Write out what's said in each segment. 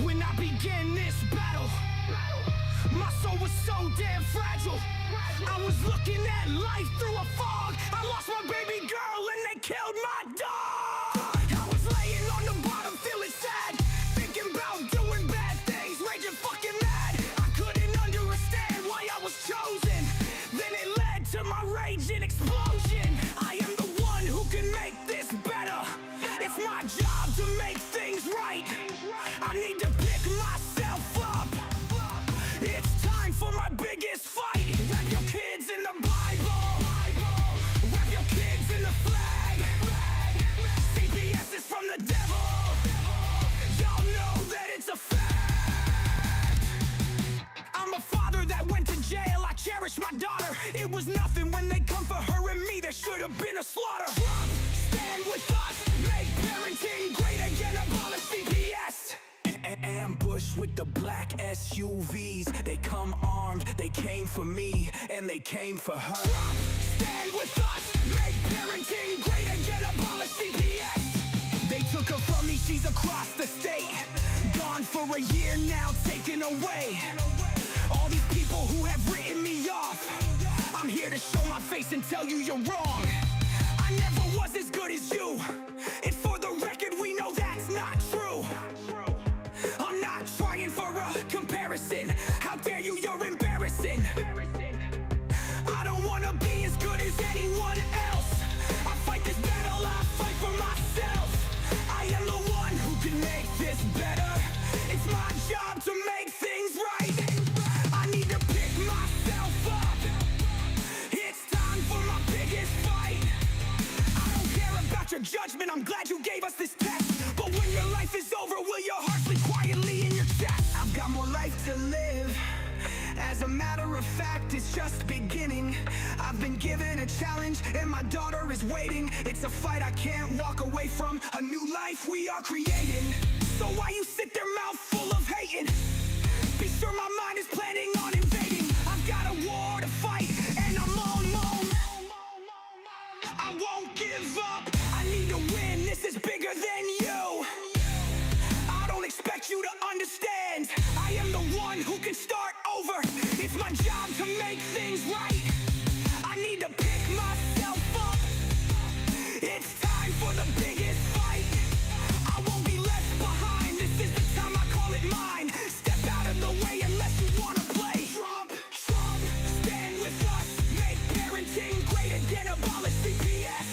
When I began this battle, my soul was so damn fragile. I was looking at life through a fog. I lost my baby girl and they killed my dog. I was laying on the bottom feeling sad, thinking about doing bad things, raging fucking mad. I couldn't understand why I was chosen. Then it led to my raging explosion. I am the one who can make this better. It's my job to make things right. I need to pick myself up. It's time for my biggest fight. Wrap your kids in the Bible. Wrap your kids in the flag. CPS is from the devil. Y'all know that it's a fact. I'm a father that went to jail. I cherish my daughter. It was nothing when they come for her and me. There should have been a slaughter. Stand with us. Make parenting great again. Abolish CPS. Ambush with the black SUVs. They come armed, they came for me, and they came for her. Stand with us, make parenting great again, abolish CPS. They took her from me, she's across the state. Gone for a year now, taken away. All these people who have written me off, I'm here to show my face and tell you you're wrong. I never was as good as you, and for the record we know that's not true. I'm not trying for a comparison. How dare you, you're embarrassing. I don't wanna be as good as anyone else. I fight this battle, I fight for myself. I am the one who can make this better. It's my job to make things right. I need to pick myself up. It's time for my biggest fight. I don't care about your judgment, I'm glad you gave us this test. But when your life is over, will your heart sleep quietly in your chest? I've got more life to live. As a matter of fact, it's just beginning. I've been given a challenge and my daughter is waiting. It's a fight I can't walk away from, a new life we are creating. So why you sit there mouth full of hating? Be sure my mind is planning on invading. I've got a war to fight and I'm on. I won't give up, I need to win, this is bigger than you. I don't expect you to understand. I am the one who can start over. It's my job to make things right. I need to pick myself up. It's time for the biggest fight. I won't be left behind. This is the time, I call it mine. Step out of the way unless you wanna play Trump. Stand with us. Make parenting great again. Abolish CPS.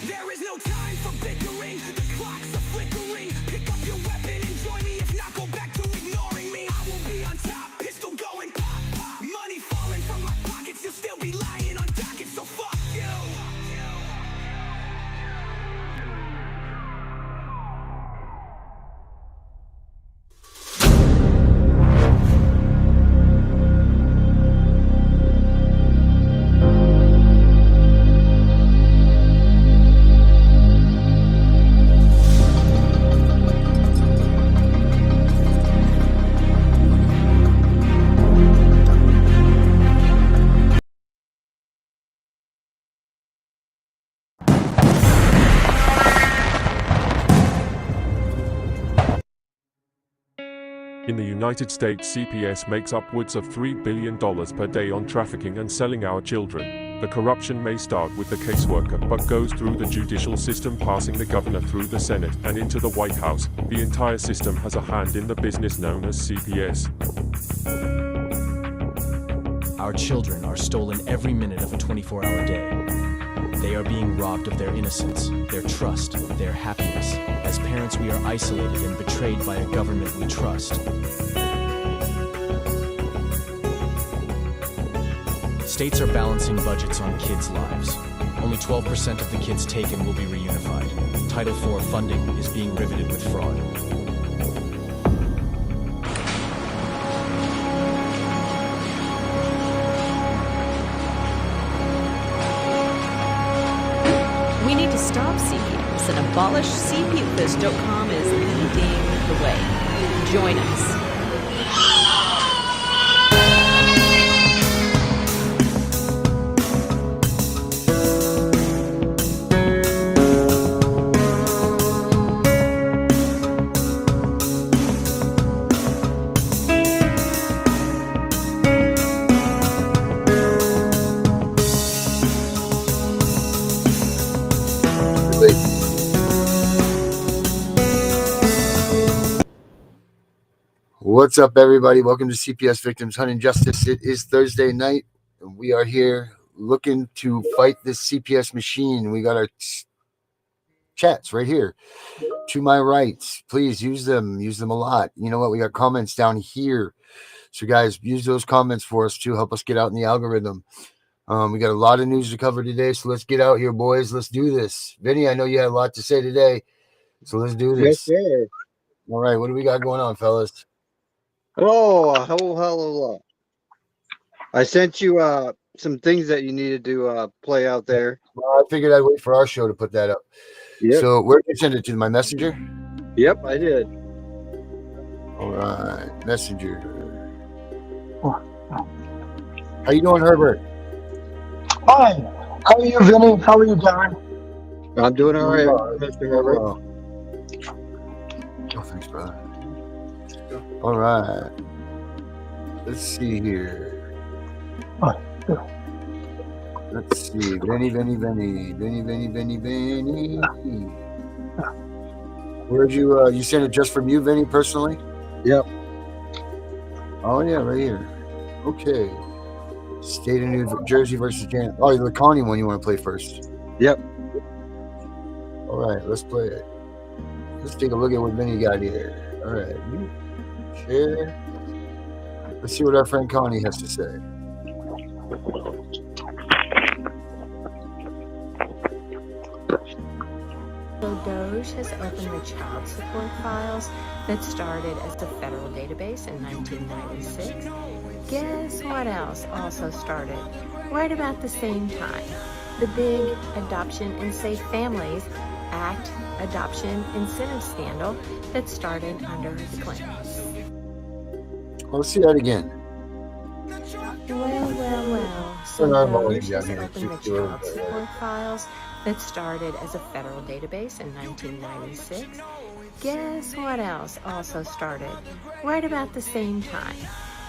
There is no time for bickering. The clocks are flickering. Pick up your weapon and join me. If not, go back to ignoring me. I will be on top. Pistol going pop, pop. Money falling from my pockets. You'll still be lying on dockets. So fuck you. In the United States, CPS makes upwards of $3 billion per day on trafficking and selling our children. The corruption may start with the caseworker, but goes through the judicial system, passing the governor through the Senate and into the White House. The entire system has a hand in the business known as CPS. Our children are stolen every minute of a 24-hour day. They are being robbed of their innocence, their trust, their happiness. As parents, we are isolated and betrayed by a government we trust. States are balancing budgets on kids' lives. Only 12% of the kids taken will be reunified. Title IV funding is being riveted with fraud. We need to stop CPS, and abolishcpus.com is leading the way. Join us. What's up, everybody? Welcome to CPS Victims Hunting Justice. It is Thursday night, and we are here looking to fight this CPS machine. We got our chats right here to my right. Please use them a lot. You know what? We got comments down here. So, guys, use those comments for us to help us get out in the algorithm. We got a lot of news to cover today, so let's get out here, boys. Let's do this. Vinny, I know you had a lot to say today, so let's do this. Yes, sir. All right, what do we got going on, fellas? Hello. I sent you some things that you needed to play out there. Well, I figured I'd wait for our show to put that up. Yep. So where did you send it to? My messenger? Yep, I did. All right, messenger. How you doing, Herbert? Fine. How are you, Vinny? How are you, Darren? I'm doing all right, Mr. Herbert. Oh, thanks, brother. All right. Let's see here. Let's see. Benny. Where'd you sent it just from you, Benny, personally? Yep. Oh yeah, right here. Okay. State of New Jersey versus Janet. Oh, the Connie one you want to play first? Yep. All right, let's play it. Let's take a look at what Benny got here. All right. Share. Let's see what our friend Connie has to say. So Doge has opened the child support files that started as a federal database in 1996. Guess what else also started right about the same time? The big Adoption and Safe Families Act adoption incentive scandal that started under the Clintons. Let's see that again. Well. So Doge has opened the child support files that started as a federal database in 1996. Guess what else also started right about the same time?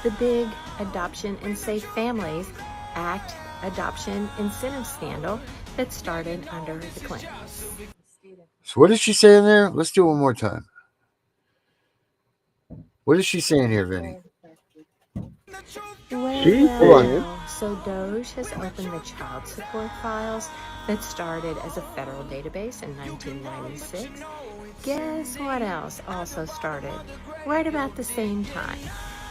The big Adoption and Safe Families Act adoption incentive scandal that started under the Clintons. So what is she saying there? Let's do it one more time. What is she saying here, Vinny? Well, so Doge has opened the child support files that started as a federal database in 1996. Guess what else also started right about the same time?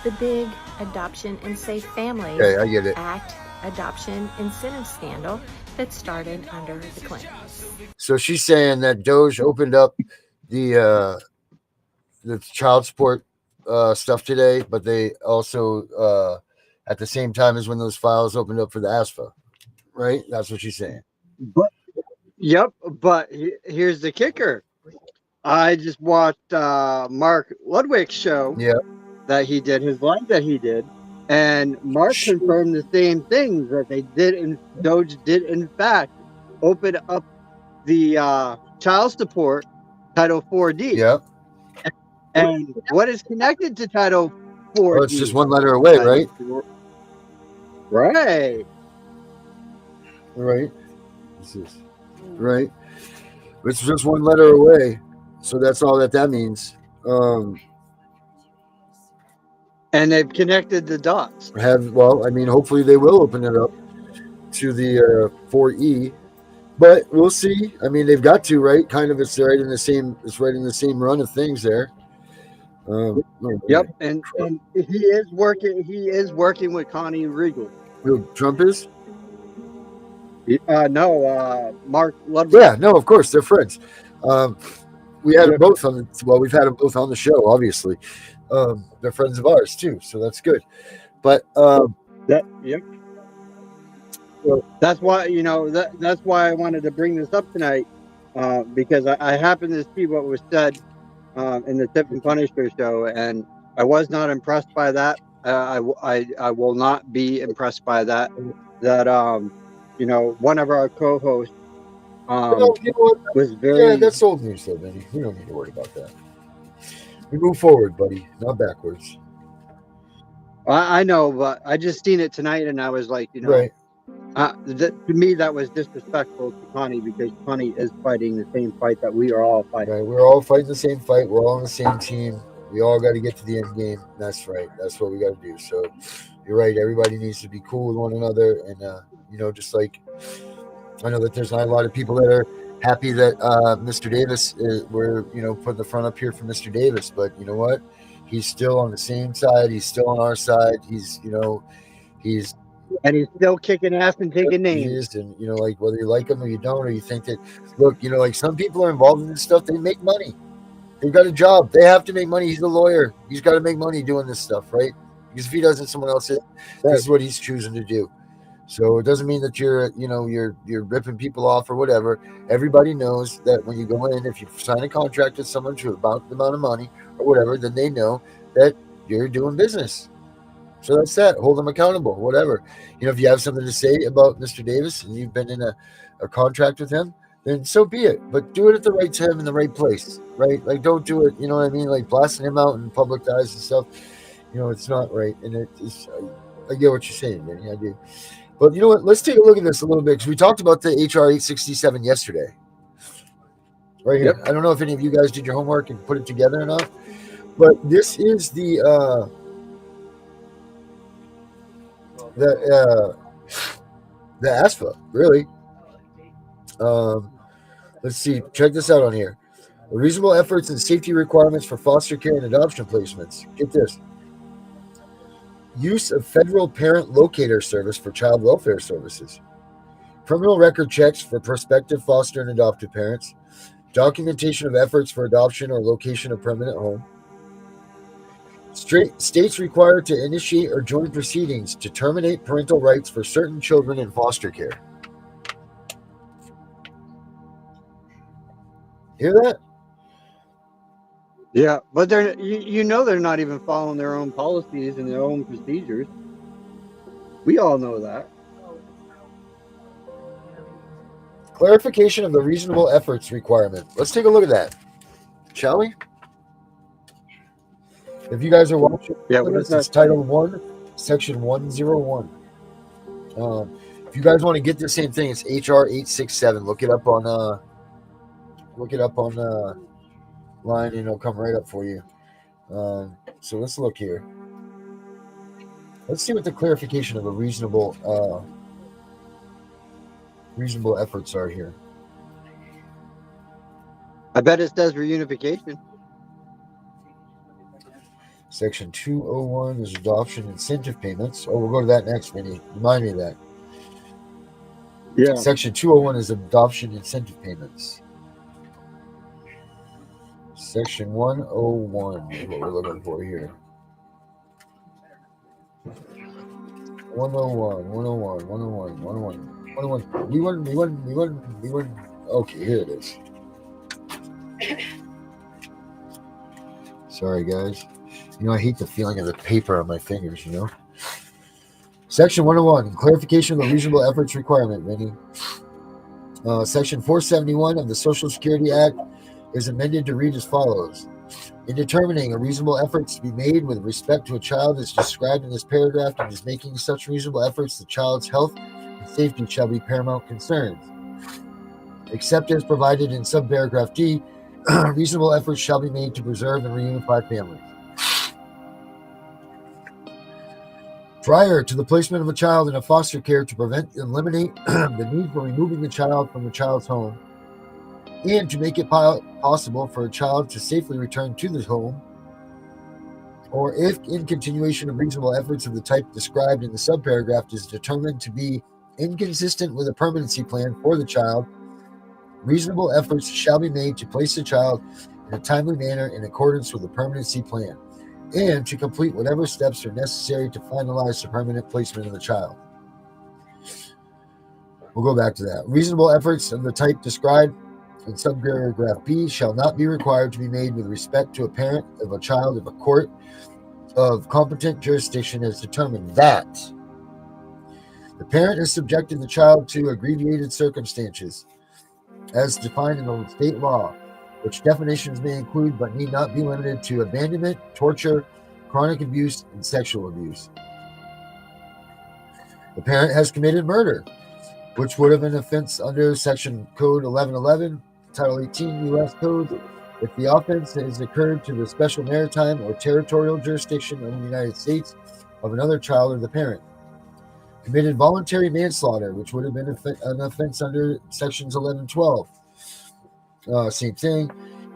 The big Adoption and Safe Families Act adoption incentive scandal that started under the Clintons. So she's saying that Doge opened up the child support stuff today, but they also at the same time as when those files opened up for the ASFA, right? That's what she's saying. But here's the kicker. I just watched Mark Ludwig's show that he did, his live that he did, and Mark confirmed the same things that they did, and Doge did in fact open up the child support Title 4D. Yep. And what is connected to Title 4D? Oh, it's just one letter away, right? Right. Right. This is right. It's just one letter away, so that's all that means. And they've connected the dots. Hopefully they will open it up to the 4E, but we'll see. I mean, they've got to, right? Kind of, it's right in the same run of things there. Yep, and he is working with Connie Regal. Who Trump is? No, Mark Ludwig. Yeah, no, of course they're friends. We had them both on. We've had them both on the show. Obviously, they're friends of ours too, so that's good. But that's why that's why I wanted to bring this up tonight, because I happened to see what was said in the Tip and Punisher show, and I was not impressed by that. I will not be impressed by that. That one of our co-hosts was very. Yeah, that's old news, though, Benny. We don't need to worry about that. We move forward, buddy, not backwards. I know, but I just seen it tonight, and I was like, right. To me, that was disrespectful to Connie, because Connie is fighting the same fight that we are all fighting. Right, we're all fighting the same fight. We're all on the same team. We all got to get to the end game. That's right. That's what we got to do. So you're right. Everybody needs to be cool with one another. And, just like I know that there's not a lot of people that are happy that Mr. Davis, we're, putting the front up here for Mr. Davis. But you know what? He's still on the same side. He's still on our side. He's and he's still kicking ass and taking he names. is, and like whether you like him or you don't, or you think that, look, like some people are involved in this stuff. They make money. They've got a job. They have to make money. He's a lawyer. He's got to make money doing this stuff, right? Because if he doesn't, someone else is. This is what he's choosing to do. So it doesn't mean that you're ripping people off or whatever. Everybody knows that when you go in, if you sign a contract with someone for about the amount of money or whatever, then they know that you're doing business. So that's that. Hold them accountable, whatever. If you have something to say about Mr. Davis and you've been in a contract with him, then so be it. But do it at the right time in the right place, right? Like, don't do it, you know what I mean? Like blasting him out in public eyes and stuff. It's not right. And I get what you're saying, Vinny. I do. But you know what? Let's take a look at this a little bit because we talked about the HR 867 yesterday. Right here. Yep. I don't know if any of you guys did your homework and put it together or not, but this is the ASFA, really. Let's see. Check this out on here. The reasonable efforts and safety requirements for foster care and adoption placements. Get this. Use of federal parent locator service for child welfare services. Criminal record checks for prospective foster and adoptive parents. Documentation of efforts for adoption or location of permanent home. States required to initiate or join proceedings to terminate parental rights for certain children in foster care. Hear that? Yeah, but they're they're not even following their own policies and their own procedures. We all know that. Clarification of the reasonable efforts requirement. Let's take a look at that, shall we? If you guys are watching, it's Title 1, Section 101. If you guys want to get the same thing, it's HR 867. Look it up on line, and it'll come right up for you. So let's look here. Let's see what the clarification of the reasonable efforts are here. I bet it says reunification. Section 201 is adoption incentive payments. Oh, we'll go to that next, Vinny. Remind me of that. Yeah. Section 201 is adoption incentive payments. Section 101 is what we're looking for here. 101. Okay, here it is. Sorry, guys. I hate the feeling of the paper on my fingers, Section 101, clarification of the reasonable efforts requirement, Vinny. Section 471 of the Social Security Act is amended to read as follows. In determining a reasonable efforts to be made with respect to a child as described in this paragraph and is making such reasonable efforts, the child's health and safety shall be paramount concerns. Except as provided in subparagraph D, reasonable efforts shall be made to preserve and reunify families. Prior to the placement of a child in a foster care to prevent and eliminate the need for removing the child from the child's home, and to make it possible for a child to safely return to the home, or if in continuation of reasonable efforts of the type described in the subparagraph is determined to be inconsistent with a permanency plan for the child, reasonable efforts shall be made to place the child in a timely manner in accordance with the permanency plan, and to complete whatever steps are necessary to finalize the permanent placement of the child. We'll go back to that. Reasonable efforts of the type described in subparagraph B shall not be required to be made with respect to a parent of a child if a court of competent jurisdiction has determined that the parent has subjected the child to aggregated circumstances as defined in the state law, which definitions may include but need not be limited to abandonment, torture, chronic abuse, and sexual abuse. The parent has committed murder, which would have been an offense under Section Code 1111, Title 18 U.S. Code, if the offense has occurred to the special maritime or territorial jurisdiction of the United States of another child or the parent. Committed voluntary manslaughter, which would have been an offense under sections 11-12. Same thing.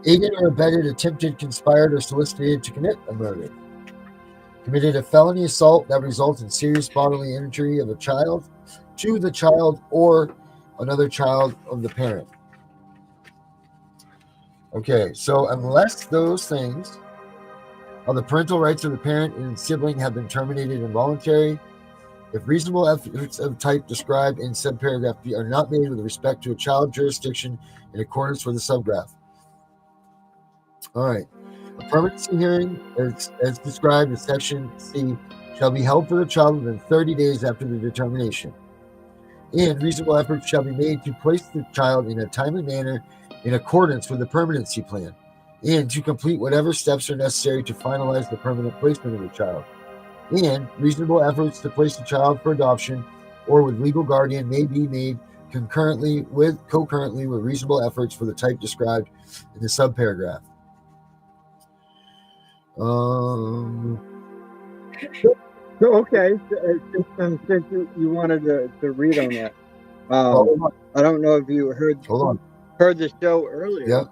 Aided or abetted, attempted, conspired, or solicited to commit a murder. Committed a felony assault that results in serious bodily injury of a child to the child or another child of the parent. Okay, so unless those things, the parental rights of the parent and sibling have been terminated involuntary, if reasonable efforts of type described in subparagraph B are not made with respect to a child jurisdiction in accordance with the subgraph. All right. A permanency hearing, as described in section C, shall be held for the child within 30 days after the determination. And reasonable efforts shall be made to place the child in a timely manner in accordance with the permanency plan, and to complete whatever steps are necessary to finalize the permanent placement of the child. And reasonable efforts to place the child for adoption or with legal guardian may be made concurrently with reasonable efforts for the type described in the subparagraph. Okay, since you wanted to read on that, I don't know if you heard the show earlier. Yep.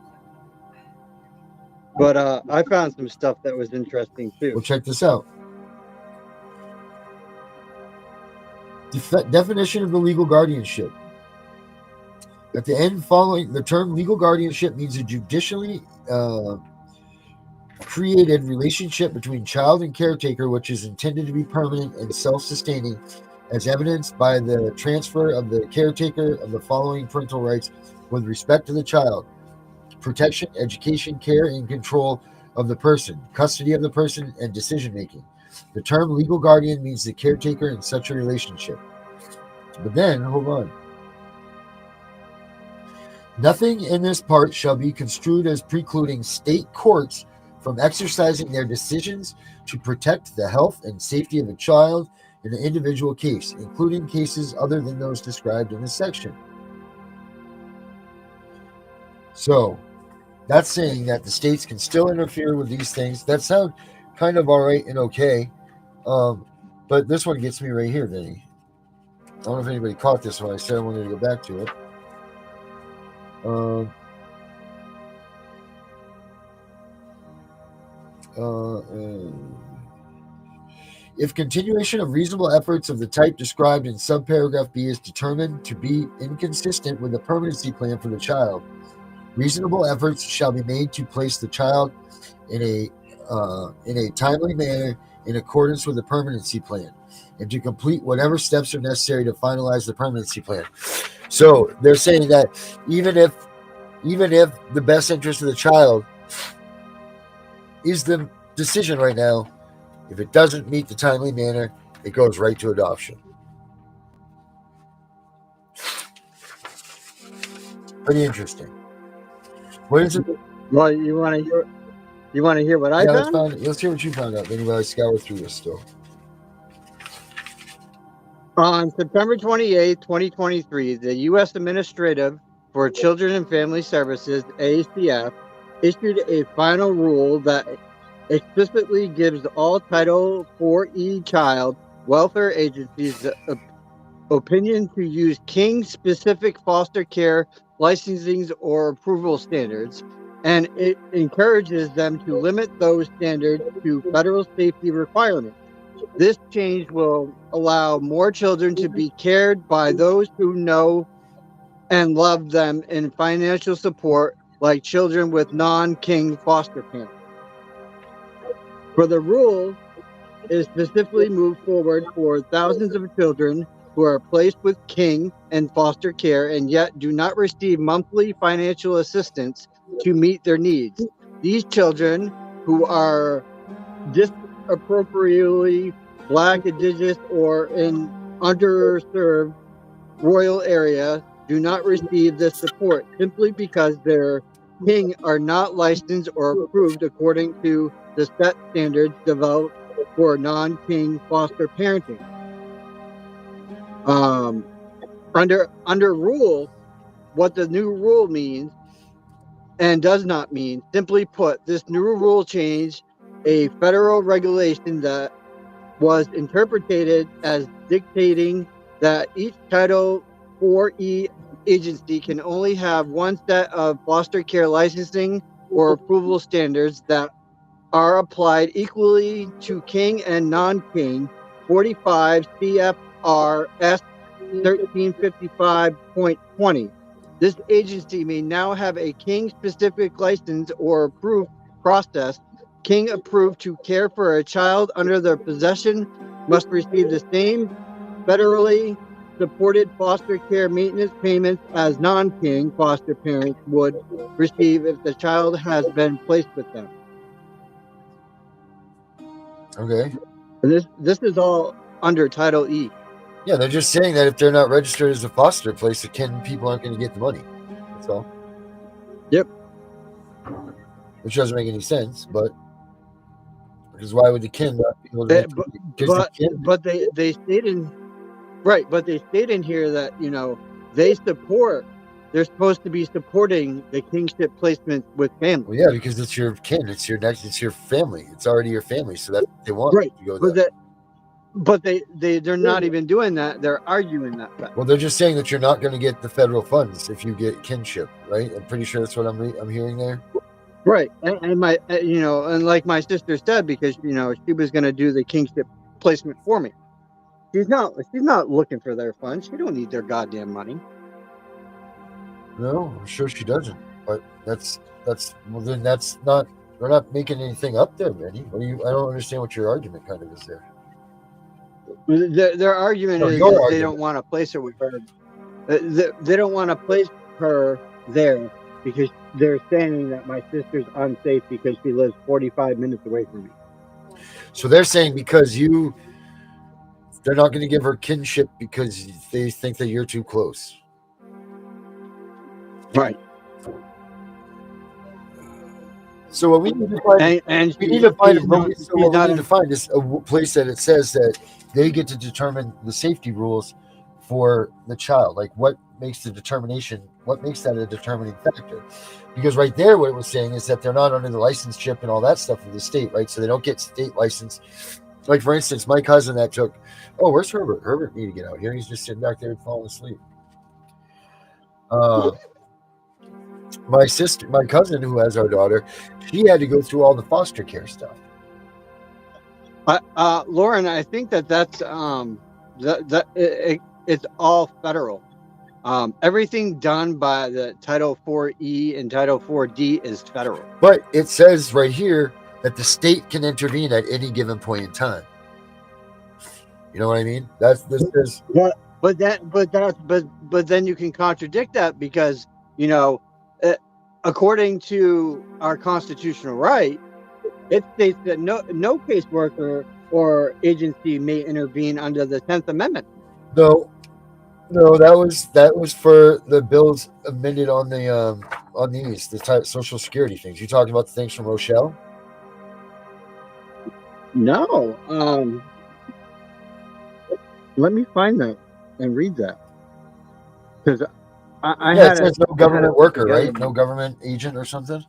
But I found some stuff that was interesting too. Well, check this out. Definition of the legal guardianship. At the end following, the term legal guardianship means a judicially created relationship between child and caretaker, which is intended to be permanent and self-sustaining, as evidenced by the transfer of the caretaker of the following parental rights with respect to the child: protection, education, care, and control of the person, custody of the person, and decision-making. The term legal guardian means the caretaker in such a relationship. But then, hold on. Nothing in this part shall be construed as precluding state courts from exercising their decisions to protect the health and safety of a child in an individual case, including cases other than those described in this section. So, that's saying that the states can still interfere with these things. That sounds kind of all right and okay. But this one gets me right here, Vinny. I don't know if anybody caught this one. I said I wanted to go back to it. If continuation of reasonable efforts of the type described in subparagraph B is determined to be inconsistent with the permanency plan for the child, reasonable efforts shall be made to place the child in a timely manner in accordance with the permanency plan, and to complete whatever steps are necessary to finalize the permanency plan. So they're saying that even if the best interest of the child is the decision right now, if it doesn't meet the timely manner, it goes right to adoption. Pretty interesting. What is it? Well, you want to hear what I found? Let's hear what you found out. Then while I scour through this still. On September 28, 2023, the U.S. Administrative for Children and Family Services, ACF, issued a final rule that explicitly gives all Title IV child welfare agencies the opinion to use King-specific foster care licensing or approval standards, and it encourages them to limit those standards to federal safety requirements. This change will allow more children to be cared by those who know and love them in financial support, like children with non-King foster parents. For the rule is specifically moved forward for thousands of children who are placed with King and foster care and yet do not receive monthly financial assistance to meet their needs. These children who are disappropriately Black, Indigenous, or in underserved rural area do not receive this support simply because their King are not licensed or approved according to the set standards developed for non-King foster parenting. Under rule, what the new rule means, and does not mean. Simply put, this new rule change a federal regulation that was interpreted as dictating that each Title 4E agency can only have one set of foster care licensing or approval standards that are applied equally to king and non-king. 45 CFR S 1355.20. This agency may now have a king-specific license or approved process. King approved to care for a child under their possession must receive the same federally supported foster care maintenance payments as non-king foster parents would receive if the child has been placed with them. Okay. And this is all under Title E. Yeah, they're just saying that if they're not registered as a foster place, the kin people aren't going to get the money. That's all. Yep. Which doesn't make any sense, but because why would the kin not be able to? But they state in right, but they state in here that they support. They're supposed to be supporting the kingship placement with family. Well, yeah, because it's your kin, it's your family. It's already your family, so that's what they want. Right. To go there. But they're not even doing that. They're arguing that fact. Well, they're just saying that you're not going to get the federal funds if you get kinship, right? I'm pretty sure that's what I'm hearing there. Right, and my and like my sister said, because she was going to do the kingship placement for me. She's not looking for their funds. She don't need their goddamn money. No, I'm sure she doesn't. But well, then that's not. We're not making anything up there, Manny. I don't understand what your argument kind of is there. Their argument is that they don't want to place her with her. They don't want to place her there because they're saying that my sister's unsafe because she lives 45 minutes away from me. So they're saying because they're not going to give her kinship because they think that you're too close. Right. So what we need to find, we need to find is a place that it says that they get to determine the safety rules for the child. Like what makes that a determining factor? Because right there, what it was saying is that they're not under the license chip and all that stuff of the state, right? So they don't get state license. Like for instance, my cousin that took, where's Herbert? Herbert need to get out here. He's just sitting back there and falling asleep. My cousin who has our daughter, she had to go through all the foster care stuff. Lauren, I think that's it's all federal. Everything done by the Title 4E and Title 4D is federal. But it says right here that the state can intervene at any given point in time. You know what I mean? But then you can contradict that because according to our constitutional right, it states that no caseworker or agency may intervene under the 10th Amendment. No, that was for the bills amended on the Social Security things. You talking about the things from Rochelle? No. Let me find that and read that because it says no government worker, right? No government agent or something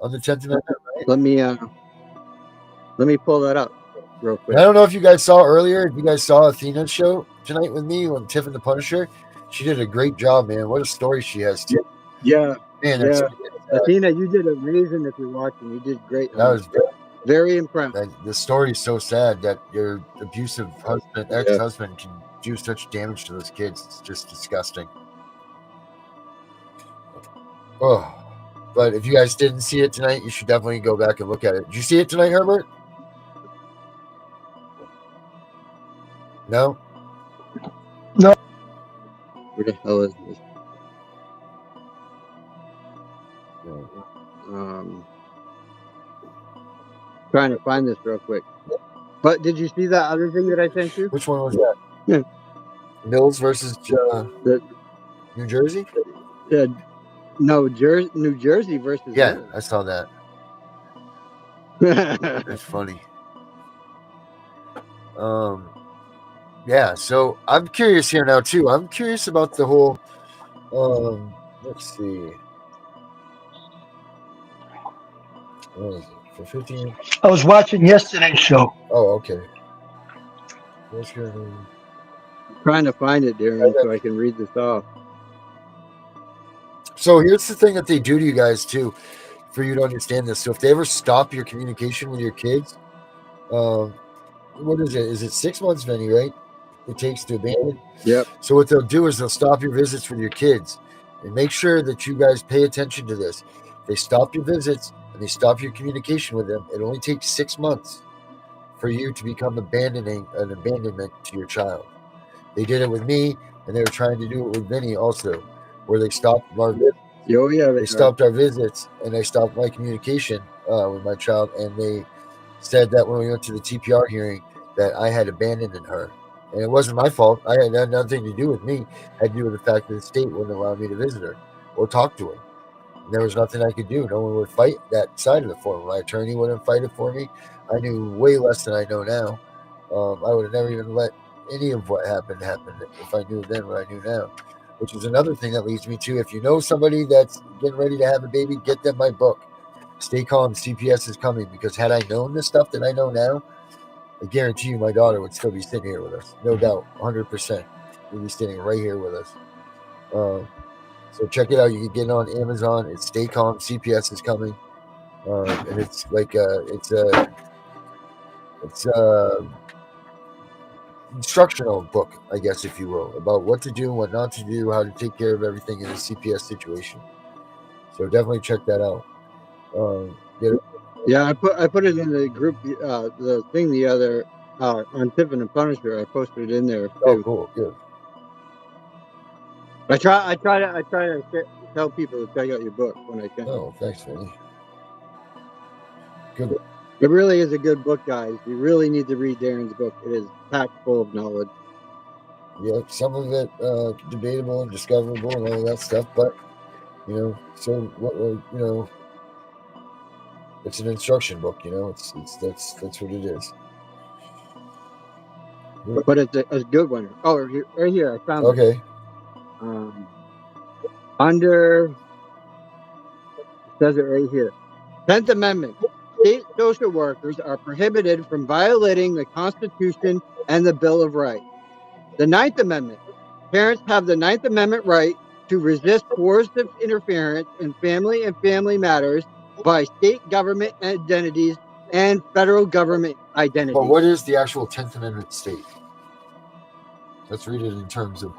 on the 10th Amendment. Right? Let me pull that up real quick. I don't know if you guys saw earlier. If you guys saw Athena's show tonight with me on Tiffin the Punisher, she did a great job, man. What a story she has too. Yeah, man. Athena, you did amazing. If you're watching, you did great. That was good. Very impressed. The story is so sad that your abusive ex-husband can do such damage to those kids. It's just disgusting. Oh, but if you guys didn't see it tonight, you should definitely go back and look at it. Did you see it tonight, Herbert? No? No. Where the hell is this? Trying to find this real quick. But did you see that other thing that I sent you? Which one was that? Yeah. Mills versus New Jersey? Yeah. No, New Jersey versus Mills. I saw that. That's funny. Yeah, so I'm curious here now too. I'm curious about the whole let's see. What is it? For 15? I was watching yesterday's show. Oh, okay. What's your name? Trying to find it, Darren, so I can read this off. So here's the thing that they do to you guys too, for you to understand this. So if they ever stop your communication with your kids, what is it? Is it 6 months, Vinny, right? It takes to abandon. Yep. So what they'll do is they'll stop your visits with your kids, and make sure that you guys pay attention to this. They stop your visits and they stop your communication with them. It only takes 6 months for you to become an abandonment to your child. They did it with me, and they were trying to do it with Vinny also, where they stopped our visits. They stopped our visits, and they stopped my communication with my child, and they said that when we went to the TPR hearing that I had abandoned her. And it wasn't my fault. I had nothing to do with me. It had to do with the fact that the state wouldn't allow me to visit her or talk to her. And there was nothing I could do. No one would fight that side of it for me. My attorney wouldn't fight it for me. I knew way less than I know now. I would have never even let any of what happened happen if I knew then what I knew now. Which is another thing that leads me to, if you know somebody that's getting ready to have a baby, get them my book. Stay Calm, CPS is coming. Because had I known the stuff that I know now, I guarantee you my daughter would still be sitting here with us. No doubt, 100%. She'd be sitting right here with us. So check it out. You can get it on Amazon. It's Stay Calm, CPS is coming. And it's like it's instructional book, I guess, if you will, about what to do, what not to do, how to take care of everything in a CPS situation. So definitely check that out. Yeah, I put it in the group, the thing the other on Tiffin and Punisher. I posted it in there too. Oh, cool, good. I try to tell people to check out your book when I can. Oh, thanks, Vinny. Good. It really is a good book, guys. You really need to read Darren's book. It is packed full of knowledge. Yeah, some of it debatable and discoverable and all that stuff, but so what it's an instruction book. It's that's what it is. But it's a good one. Oh, right here, I found it. Okay. It says it right here. 10th Amendment. State social workers are prohibited from violating the Constitution and the Bill of Rights. The 9th Amendment. Parents have the 9th Amendment right to resist coercive interference in family and family matters by state government identities and federal government identities. But what is the actual 10th Amendment state? Let's read it in terms of.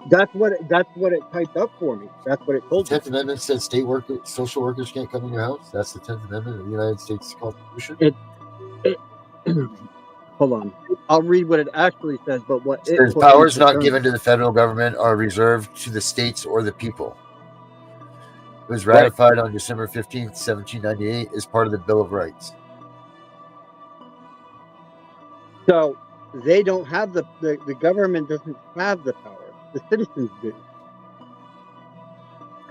That's what it typed up for me. That's what it told me. The 10th Amendment says social workers can't come in your house. That's the 10th Amendment of the United States Constitution. Hold on. I'll read what it actually says, but what it says powers not given to the federal government are reserved to the states or the people. It was ratified on December 15th, 1798 as part of the Bill of Rights. So they don't have the government doesn't have the power. The citizens do.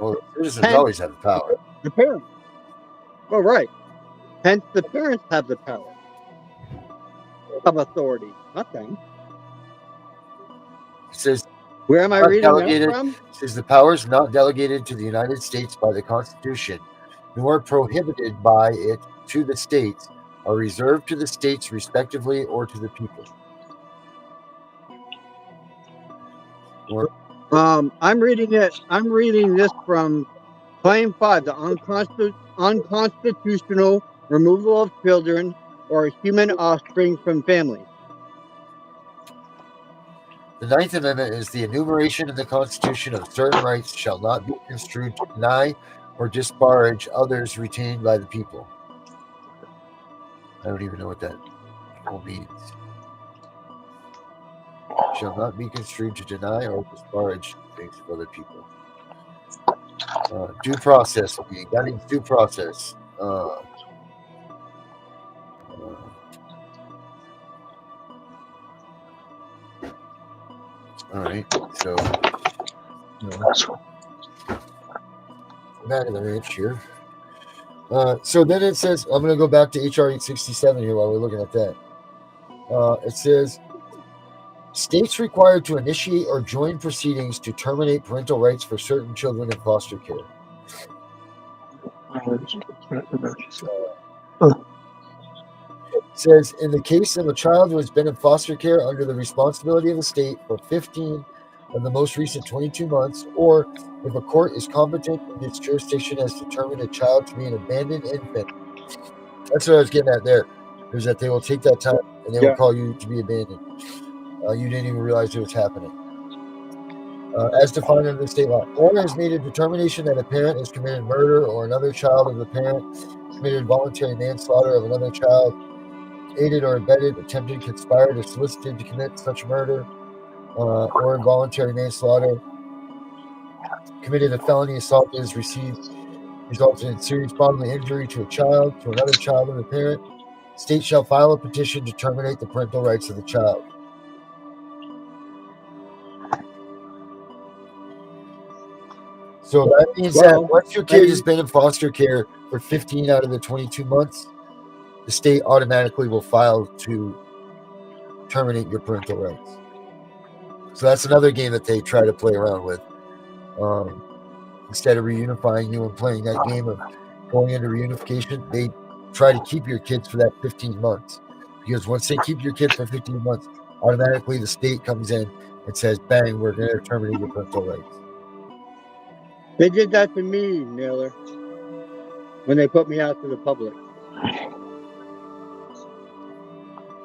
Well, the citizens always have the power. The parents. Well, right. Hence, the parents have the power of authority. Nothing. It says, where am I reading that from? It says the powers not delegated to the United States by the Constitution, nor prohibited by it to the states, are reserved to the states respectively or to the people. I'm reading this from Claim 5, the unconstitutional removal of children or human offspring from families. The 9th Amendment is the enumeration in the Constitution of certain rights shall not be construed to deny or disparage others retained by the people. I don't even know what that means. Shall not be construed to deny or disparage things of other people. Due process. That means due process. All right. So, back of the ranch here. So then it says, I'm going to go back to HR 867 here while we're looking at that. It says, states required to initiate or join proceedings to terminate parental rights for certain children in foster care. Says, in the case of a child who has been in foster care under the responsibility of the state for 15 of the most recent 22 months, or if a court is competent in its jurisdiction has determined a child to be an abandoned infant. That's what I was getting at there, is that they will take that time and they will call you to be abandoned. You didn't even realize it was happening. As defined under the state law, or has made a determination that a parent has committed murder or another child of the parent committed voluntary manslaughter of another child, aided or abetted, attempted, conspired, or solicited to commit such murder or involuntary manslaughter, committed a felony assault that has resulted in serious bodily injury to a child, to another child of the parent, state shall file a petition to terminate the parental rights of the child. So that means that once your kid has been in foster care for 15 out of the 22 months, the state automatically will file to terminate your parental rights. So that's another game that they try to play around with. Instead of reunifying you and playing that game of going into reunification, they try to keep your kids for that 15 months. Because once they keep your kid for 15 months, automatically the state comes in and says, bang, we're going to terminate your parental rights. They did that to me, Naylor, when they put me out to the public.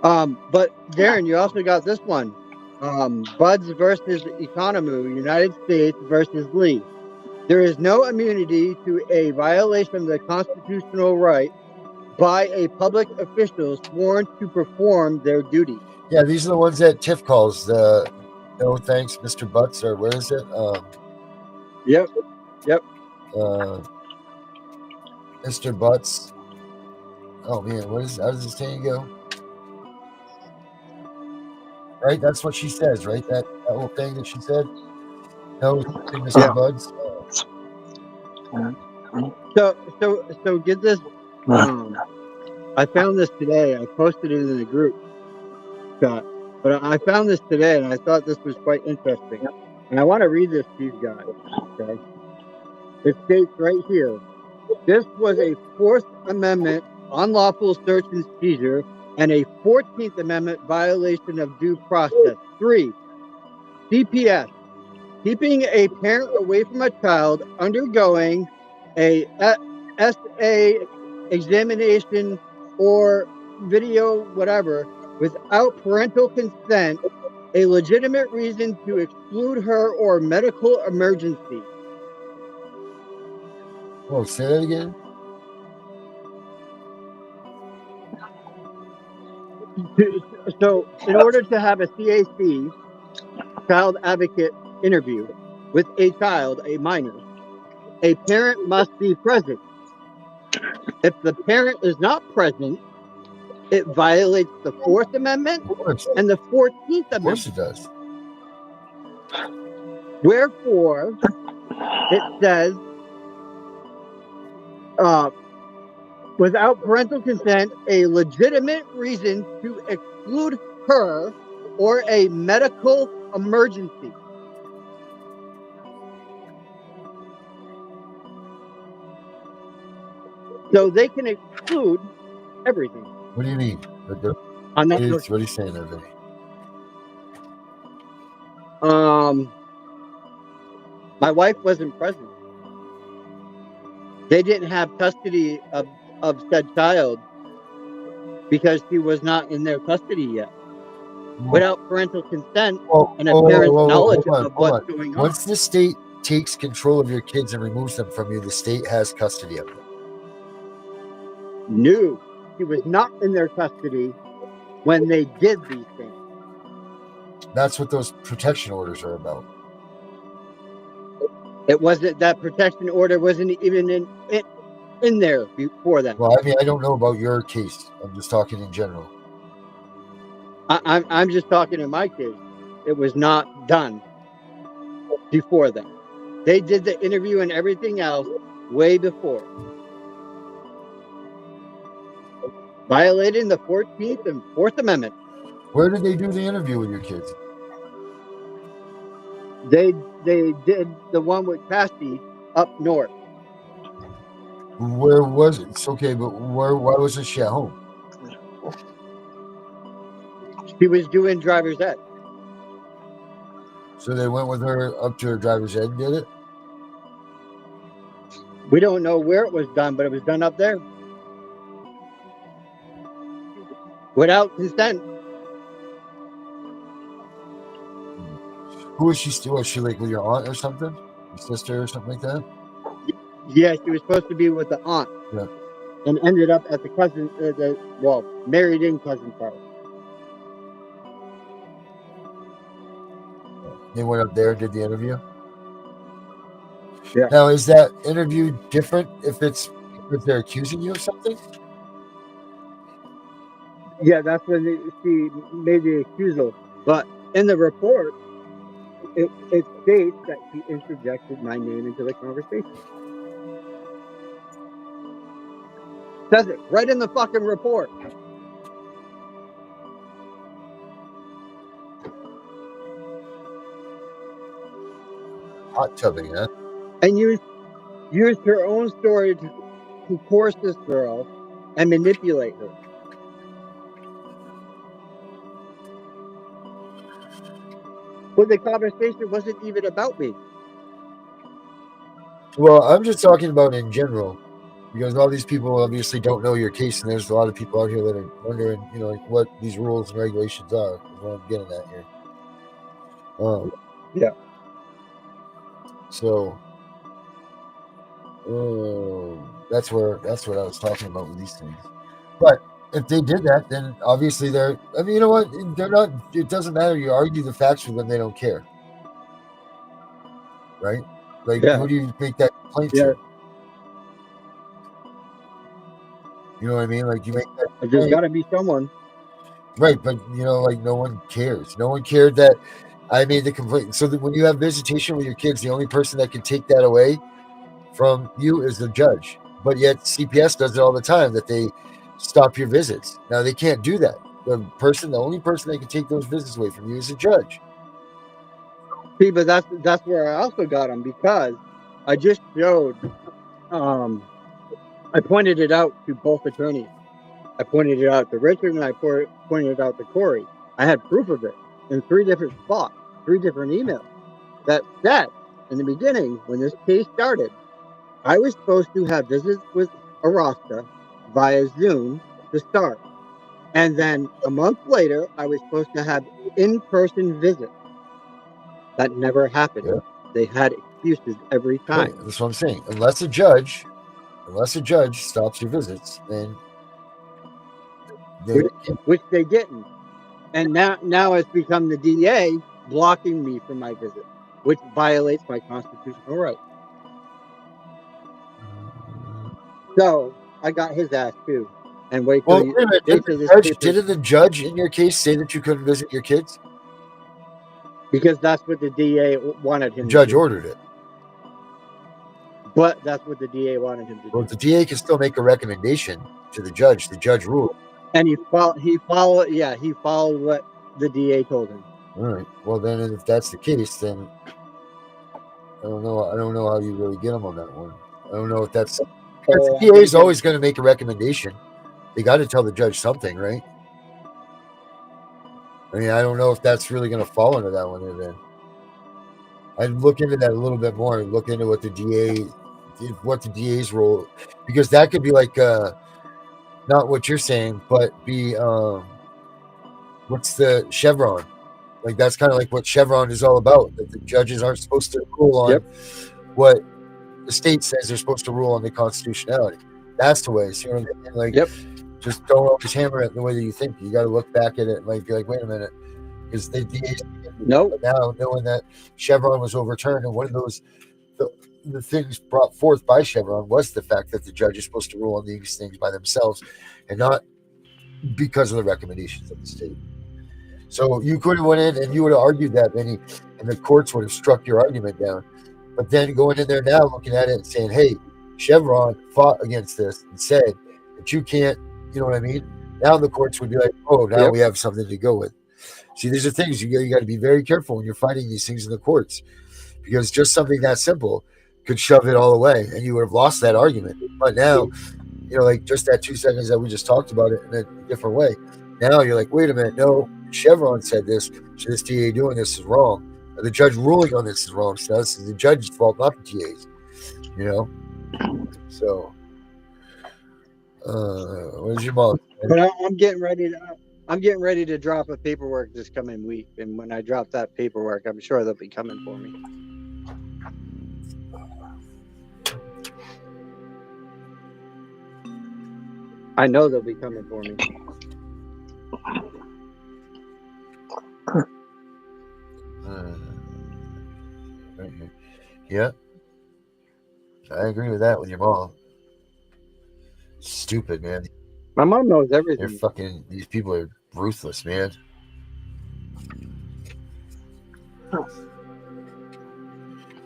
But Darren, you also got this one. Buds versus Economy, United States versus Lee. There is no immunity to a violation of the constitutional right by a public official sworn to perform their duty. Yeah, these are the ones that Tiff calls no thanks, Mr. Butts, or where is it? Yep. Mr. Butts. Oh man, how does this saying go? Right, that's what she says, right? That little thing that she said. No, Mr. Buds. So get this. I found this today. I posted it in the group chat, but I found this today, and I thought this was quite interesting. And I want to read this to you guys. Okay, it states right here: this was a Fourth Amendment unlawful search and seizure and a 14th Amendment violation of due process. 3. CPS, keeping a parent away from a child undergoing a SA examination or video whatever without parental consent, a legitimate reason to exclude her or medical emergency. Oh, say that again. So, in order to have a CAC, child advocate interview with a child, a minor, a parent must be present. If the parent is not present, it violates the Fourth Amendment and the 14th Amendment. Of course it does. Wherefore, it says, without parental consent, a legitimate reason to exclude her or a medical emergency. So they can exclude everything. What do you mean? I'm not what are you saying there, Vinny? My wife wasn't present. They didn't have custody of said child because she was not in their custody yet. Without parental consent and a parent's knowledge of what's going on. Once the state takes control of your kids and removes them from you, the state has custody of them. No, she was not in their custody when they did these things. That's what those protection orders are about. It wasn't, that protection order wasn't even in there before that. Well, I mean, I don't know about your case. I'm just talking in general. I'm just talking in my case. It was not done before that. They did the interview and everything else way before. Violating the 14th and 4th Amendment. Where did they do the interview with your kids? They did the one with Cassie up north. Where was it? It's okay, but why wasn't she at home? She was doing driver's ed. So they went with her up to her driver's ed and did it? We don't know where it was done, but it was done up there without consent. Who was she still? Was she like with your aunt or something? Your sister or something like that? Yeah, she was supposed to be with the aunt. Yeah. And ended up at the cousin, married in cousin's house. They went up there and did the interview? Yeah. Now, is that interview different if they're accusing you of something? Yeah, that's when she made the accusal. But in the report, it states that she interjected my name into the conversation. Says it right in the fucking report. Hot tubbing, huh? And used her own story to coerce this girl and manipulate her. But the conversation wasn't even about me. Well, I'm just talking about in general, because all these people obviously don't know your case, and there's a lot of people out here that are wondering, like what these rules and regulations are. Is what I'm getting at here. Yeah. So, that's what I was talking about with these things. But if they did that, then obviously they're. I mean, you know what? They're not. It doesn't matter. You argue the facts with them; they don't care, right? Like, who do you make that complaint to? You know what I mean? Like, you make that. There's got to be someone. Right, but like no one cares. No one cared that I made the complaint. So that when you have visitation with your kids, the only person that can take that away from you is the judge. But yet CPS does it all the time, that they stop your visits. Now they can't do that. The only person that can take those visits away from you is the judge. See, but that's where I also got them, because I just showed. I pointed it out to both attorneys. I pointed it out to Richard, and I pointed it out to Corey. I had proof of it in 3 different spots, 3 different emails that said in the beginning, when this case started, I was supposed to have visits with Arasta via Zoom to start. And then a month later, I was supposed to have in-person visits. That never happened. Yeah. They had excuses every time. Right, that's what I'm saying. Unless a judge stops your visits, then which they didn't. And now it's become the DA blocking me from my visit, which violates my constitutional right. So I got his ass too. And wait till didn't the judge in your case say that you couldn't visit your kids? Because that's what the DA wanted him to do. The judge ordered it. But that's what the DA wanted him to do. Well, the DA can still make a recommendation to the judge. The judge ruled. And he followed what the DA told him. All right. Well, then if that's the case, then I don't know how you really get him on that one. I don't know if that's. The DA is always going to make a recommendation. They got to tell the judge something, right? I mean, I don't know if that's really going to fall into that one. Then I'd look into that a little bit more. Look into what the DA's role, because that could be like not what you're saying, but be what's the Chevron? Like, that's kind of like what Chevron is all about. That the judges aren't supposed to rule on what the state says they're supposed to rule on the constitutionality. That's the way. See what I mean? Like, just don't always hammer it the way that you think. You got to look back at it and be like, wait a minute, because the DA's now knowing that Chevron was overturned, and one of those the things brought forth by Chevron was the fact that the judge is supposed to rule on these things by themselves and not because of the recommendations of the state. So you could have went in and you would have argued that, Benny, and the courts would have struck your argument down. But then going in there now, looking at it and saying, hey, Chevron fought against this and said that you can't, you know what I mean? Now the courts would be like, oh, now we have something to go with. See, these are things you got to be very careful when you're fighting these things in the courts, because just something that simple could shove it all away, and you would have lost that argument. But now, like just that 2 seconds that we just talked about it in a different way. Now you're like, wait a minute, no, Chevron said this, so this DA doing this is wrong. The judge ruling on this is wrong. So this is the judge's fault, not the DA's. So, where's your mom? But I'm getting ready to drop a paperwork this coming week, and when I drop that paperwork, I'm sure they'll be coming for me. I know they'll be coming for me. Yeah, I agree with that with your mom. Stupid, man. My mom knows everything. These people are ruthless, man.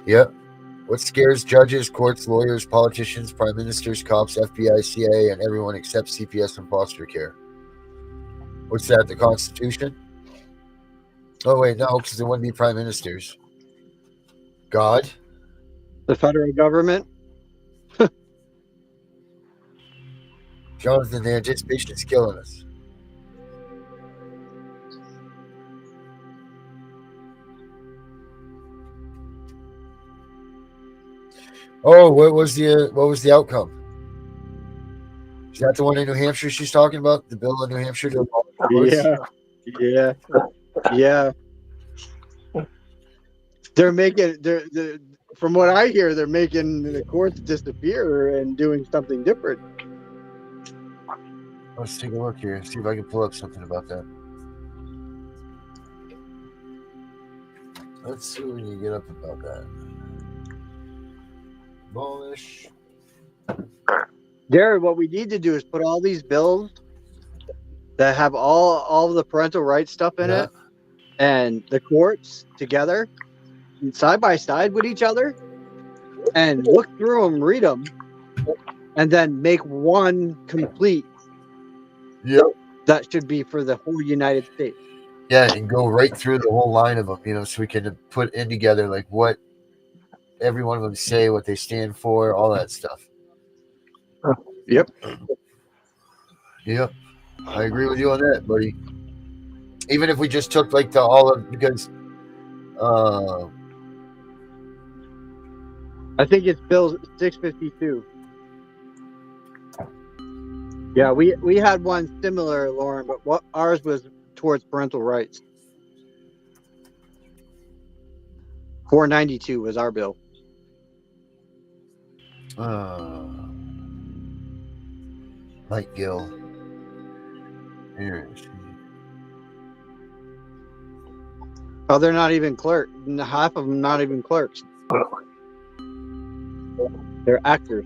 Yep. What scares judges, courts, lawyers, politicians, prime ministers, cops, FBI, CIA, and everyone except CPS and foster care? What's that, the Constitution? Oh, wait, no, because there wouldn't be prime ministers. God? The federal government? Jonathan, the anticipation is killing us. Oh, what was the outcome? Is that the one in New Hampshire she's talking about? The bill in New Hampshire? Yeah. They're making from what I hear, they're making the courts disappear and doing something different. Let's take a look here. See if I can pull up something about that. Let's see when you get up about that. Abolish. Jared, what we need to do is put all these bills that have all the parental rights stuff in it, and the courts together, side by side with each other, and look through them, read them, and then make one complete. Yep. That should be for the whole United States. Yeah, and go right through the whole line of them, so we can put in together like what every one of them say, what they stand for, all that stuff. Yep. Yep. I agree with you on that, buddy. Even if we just took like because I think it's Bill 652. Yeah, we had one similar, Lauren, but what ours was towards parental rights. 492 was our bill. Mike Gill. Here it is. Oh, they're not even clerks. Half of them not even clerks. They're actors.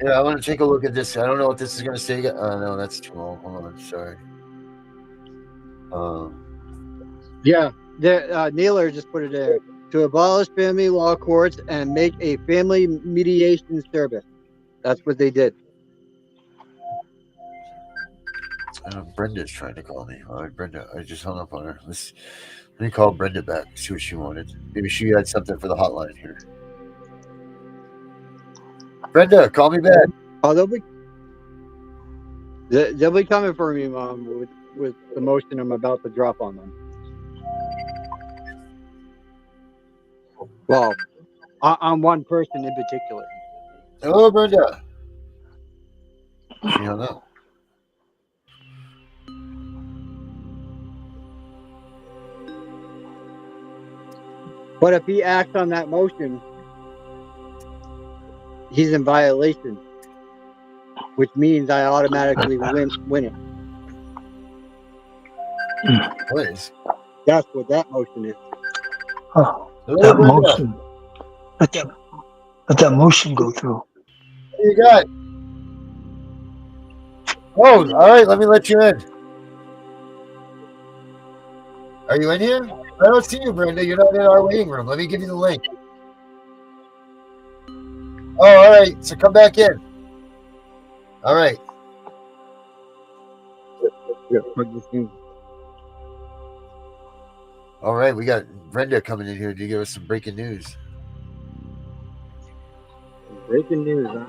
Yeah, I want to take a look at this. I don't know what this is going to say. No, that's too long. Hold on. Sorry. Yeah, Naylor just put it there. To abolish family law courts and make a family mediation service. That's what they did. Brenda's trying to call me. All right, Brenda, I just hung up on her. Let me call Brenda back, see what she wanted. Maybe she had something for the hotline here. Brenda, call me back. Oh, they'll be coming for me, Mom, with the motion I'm about to drop on them. Well, on one person in particular. Hello, Brenda. She hung up. But if he acts on that motion, he's in violation, which means I automatically win it. Please. That's what that motion is. Oh, Hello, that Brenda. motion. Let that motion go through. What do you got? Oh, all right. Let me let you in. Are you in here? I don't see you, Brenda. You're not in our waiting room. Let me give you the link. Oh, all right. So come back in. All right. All right. We got Brenda coming in here to give us some breaking news. Breaking news, huh?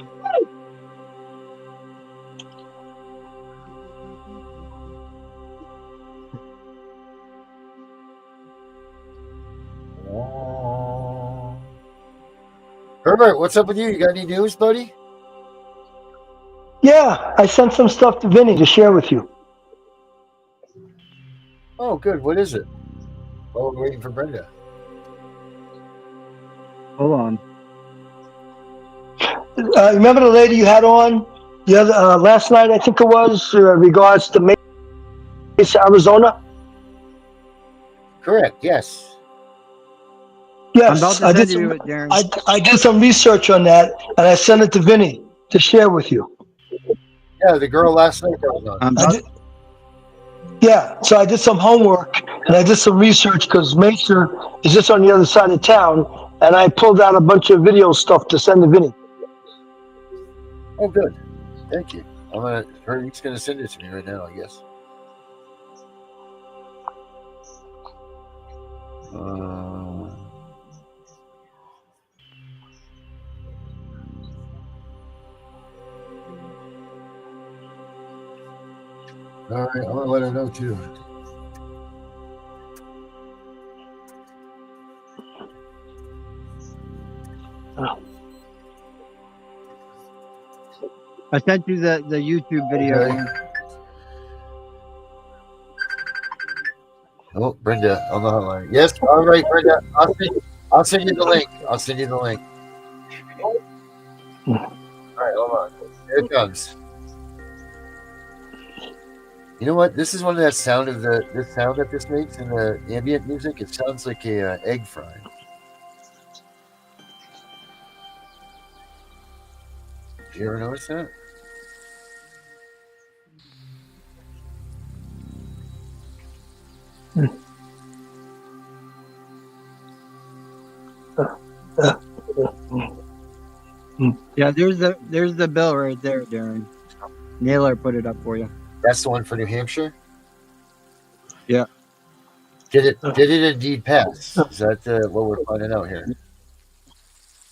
Herbert, what's up with you? You got any news, buddy? Yeah, I sent some stuff to Vinny to share with you. Oh, good. What is it? Oh, we're waiting for Brenda. Hold on. Remember the lady you had on the other last night? I think it was regards to Mesa, Arizona. Correct. Yes. I'm about Yes, to send you it, Darren. I did some research on that, and I sent it to Vinny to share with you. Yeah, the girl last night that was on. Yeah, so I did some homework and I did some research because Mesa is just on the other side of town, and I pulled out a bunch of video stuff to send to Vinny. Oh, good. Thank you. He's gonna send it to me right now, I guess. All right, I'm gonna let her know too. I sent you the YouTube video. Okay. Darren. Oh, Brenda on the hotline. Yes. All right, Brenda. I'll send you the link. I'll send you the link. All right, hold on. Here it comes. You know what? This is one of that sound of the sound that this makes in the ambient music. It sounds like a egg fry. Did you ever notice that? Yeah, there's the bill right there, Darren. Naylor put it up for you. That's the one for New Hampshire? Yeah. Did it indeed pass? Is that what we're finding out here?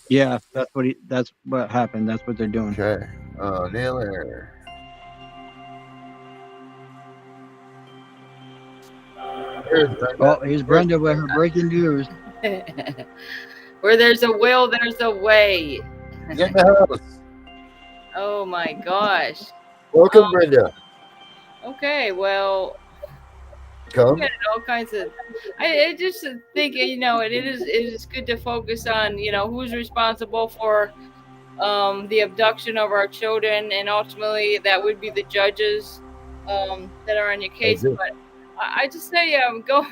Yeah, that's what happened. That's what they're doing. Okay. Naylor. Here's Brenda with her breaking news. Where there's a will, there's a way. He's in the house. Oh my gosh. Welcome, Brenda. Okay, well, Come. all kinds of. I just think it is good to focus on who's responsible for the abduction of our children, and ultimately that would be the judges that are on your case. But I just say go.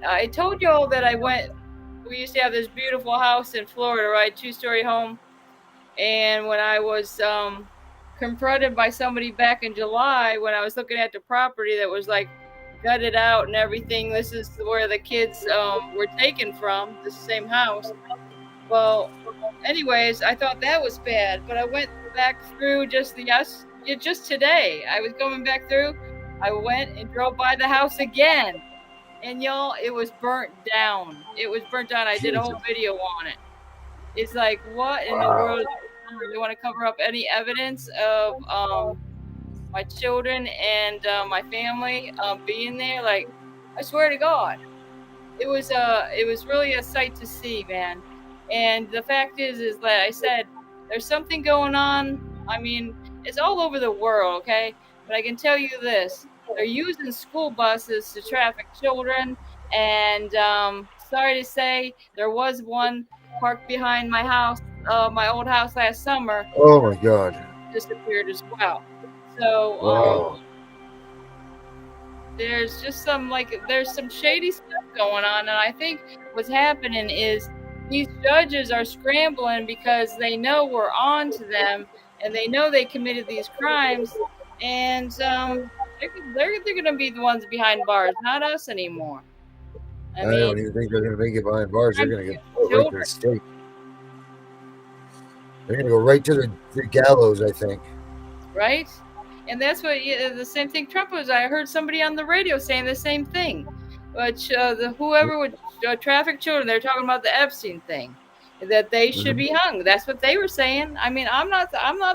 I told you all that we used to have this beautiful house in Florida, right? 2-story home. And when I was confronted by somebody back in July, when I was looking at the property that was like gutted out and everything, this is where the kids were taken from, the same house. Well, anyways, I thought that was bad, but I went back through just today. I was going back through. I went and drove by the house again. And y'all, it was burnt down. I did a whole video on it. It's like, what in the world? They want to cover up any evidence of my children and my family being there. Like, I swear to God, it was really a sight to see, man. And the fact is that I said there's something going on. I mean, it's all over the world, okay? But I can tell you this. They're using school buses to traffic children, and sorry to say, there was one parked behind my house, my old house last summer. Oh my God! Disappeared as well. So there's just some shady stuff going on, and I think what's happening is these judges are scrambling because they know we're on to them, and they know they committed these crimes, and they're going to be the ones behind bars, not us anymore. I don't even think they're going to make it behind bars. They're going to get right to the stake. They're going to go right to the gallows, I think. right? And that's what the same thing Trump was. I heard somebody on the radio saying the same thing. But whoever would traffic children, they're talking about the Epstein thing, that they should be hung. That's what they were saying. I mean, I'm not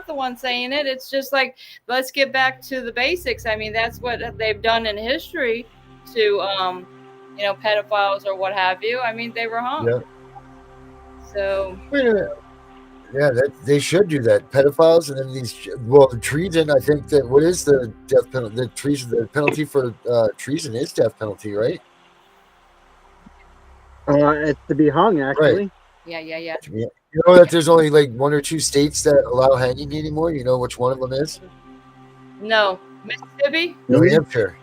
the one saying it. It's just like, let's get back to the basics. I mean, that's what they've done in history to pedophiles or what have you. I mean, they were hung. Yeah. So Wait a minute. Yeah, they should do that. Pedophiles and then the treason. I think that what is the death penalty? The treason, the penalty for treason is death penalty, right? It's to be hung, actually. Right. Yeah. You know that there's only like 1 or 2 states that allow hanging anymore. You know which one of them is? No, Mississippi. New Hampshire.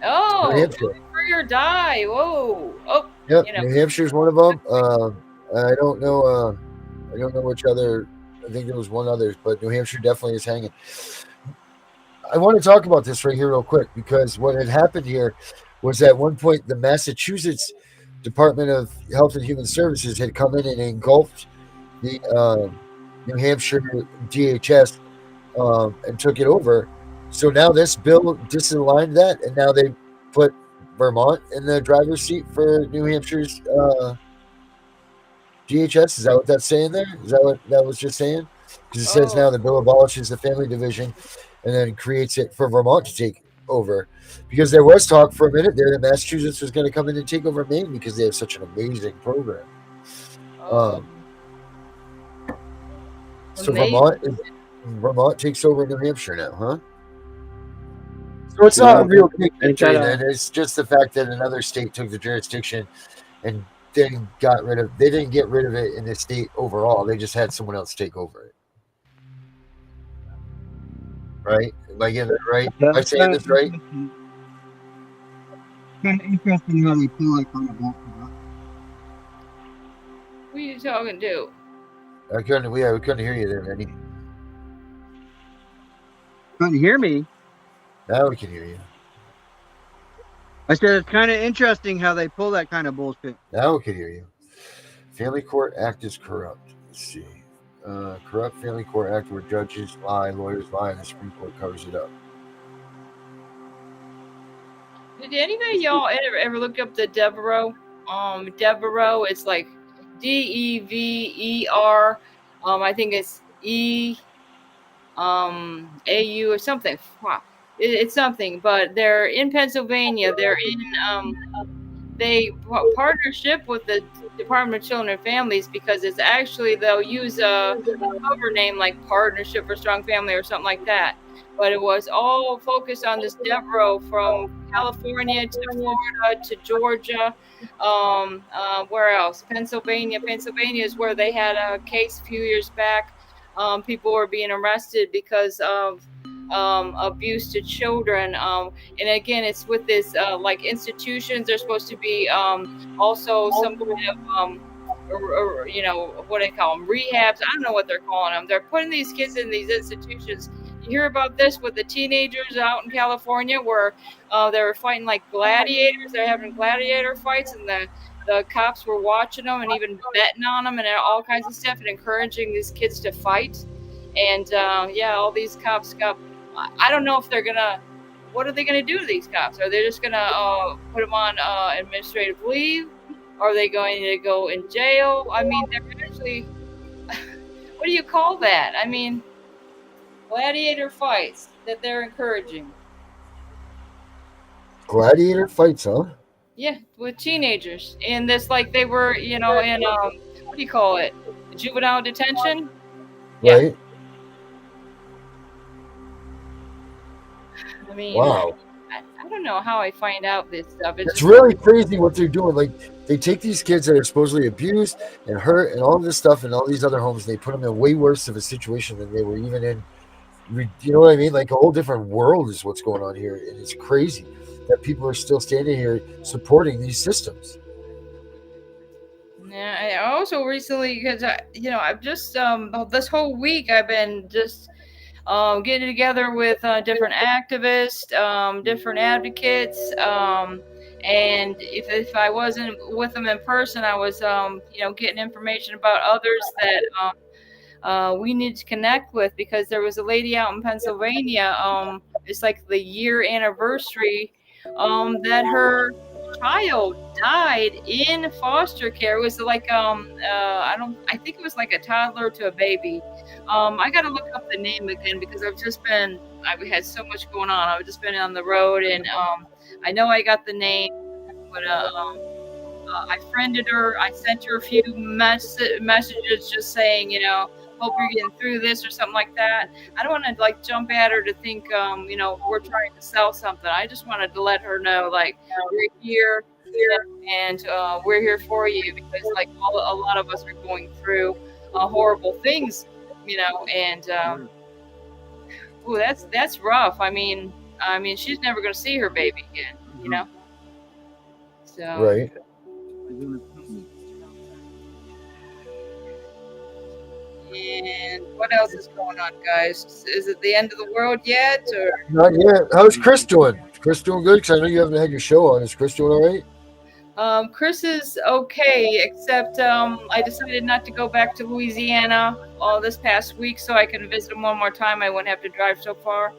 Oh, New Hampshire. free or die. Whoa. Oh. Yep. New Hampshire's one of them. I don't know. I don't know which other. I think there was one other, but New Hampshire definitely is hanging. I want to talk about this right here real quick because what had happened here was at one point the Massachusetts Department of Health and Human Services had come in and engulfed the New Hampshire DHS and took it over. So now this bill disaligned that, and now they put Vermont in the driver's seat for New Hampshire's DHS. Is that what that's saying there? Is that what that was just saying? Because it says now the bill abolishes the family division and then creates it for Vermont to take over. Because there was talk for a minute there that Massachusetts was going to come in and take over Maine because they have such an amazing program. So Vermont takes over New Hampshire now, huh? So it's not a real big victory then. It's just the fact that another state took the jurisdiction and then they didn't get rid of it in the state overall. They just had someone else take over it. Right? Am I getting it right? Am I saying this right? Kind of interesting how they feel like on a boat. Who are you talking to? We couldn't hear you there, Manny. Couldn't hear me? Now we can hear you. I said it's kind of interesting how they pull that kind of bullshit. Now we can hear you. Family Court Act is corrupt. Let's see. Corrupt Family Court Act where judges lie, lawyers lie, and the Supreme Court covers it up. Did anybody y'all ever look up the Devereaux? Devereaux, it's like DEVER. I think it's AU or something. Wow. It's something, but they're in Pennsylvania. They're in they partnership with the Department of Children and Families because it's actually they'll use a cover name like Partnership for Strong Family or something like that. But it was all focused on this Devereaux from California to Florida to Georgia. Where else? Pennsylvania. Pennsylvania is where they had a case a few years back. People were being arrested because of abuse to children. And again, it's with this like institutions. They're supposed to be also some kind of what do they call them? Rehabs. I don't know what they're calling them. They're putting these kids in these institutions. You hear about this with the teenagers out in California where they were fighting like gladiators. They're having gladiator fights, and the cops were watching them and even betting on them and all kinds of stuff and encouraging these kids to fight. And all these cops got. I don't know if they're gonna. What are they gonna do to these cops? Are they just gonna put them on administrative leave? Are they going to go in jail? I mean, they're actually. What do you call that? I mean, gladiator fights that they're encouraging. Gladiator fights, huh? Yeah, with teenagers, and this like they were, in what do you call it? Juvenile detention. Right. Yeah. I mean, wow. I don't know how I find out this stuff. It's really crazy what they're doing. Like they take these kids that are supposedly abused and hurt and all this stuff in all these other homes. And they put them in way worse of a situation than they were even in. You know what I mean? Like a whole different world is what's going on here, and it's crazy that people are still standing here supporting these systems. Yeah, I also recently because I've just this whole week I've been just getting together with different activists, different advocates, and if I wasn't with them in person, I was getting information about others that we need to connect with, because there was a lady out in Pennsylvania. It's like the year anniversary that her child died in foster care. It was like I think it was like a toddler to a baby. I got to look up the name again because I've had so much going on. I've just been on the road, and I know I got the name, but I friended her. I sent her a few messages just saying, hope you're getting through this or something like that. I don't want to like jump at her to think, we're trying to sell something. I just wanted to let her know, like, we're here, and we're here for you, because like a lot of us are going through horrible things, and ooh, that's rough. I mean, she's never going to see her baby again, So Right. And what else is going on, guys? Is it the end of the world yet, or Not yet. How's Chris doing? Is Chris doing good? Because I know you haven't had your show on. Is Chris doing all right? Chris is okay, except I decided not to go back to Louisiana this past week so I can visit him one more time. I wouldn't have to drive so far.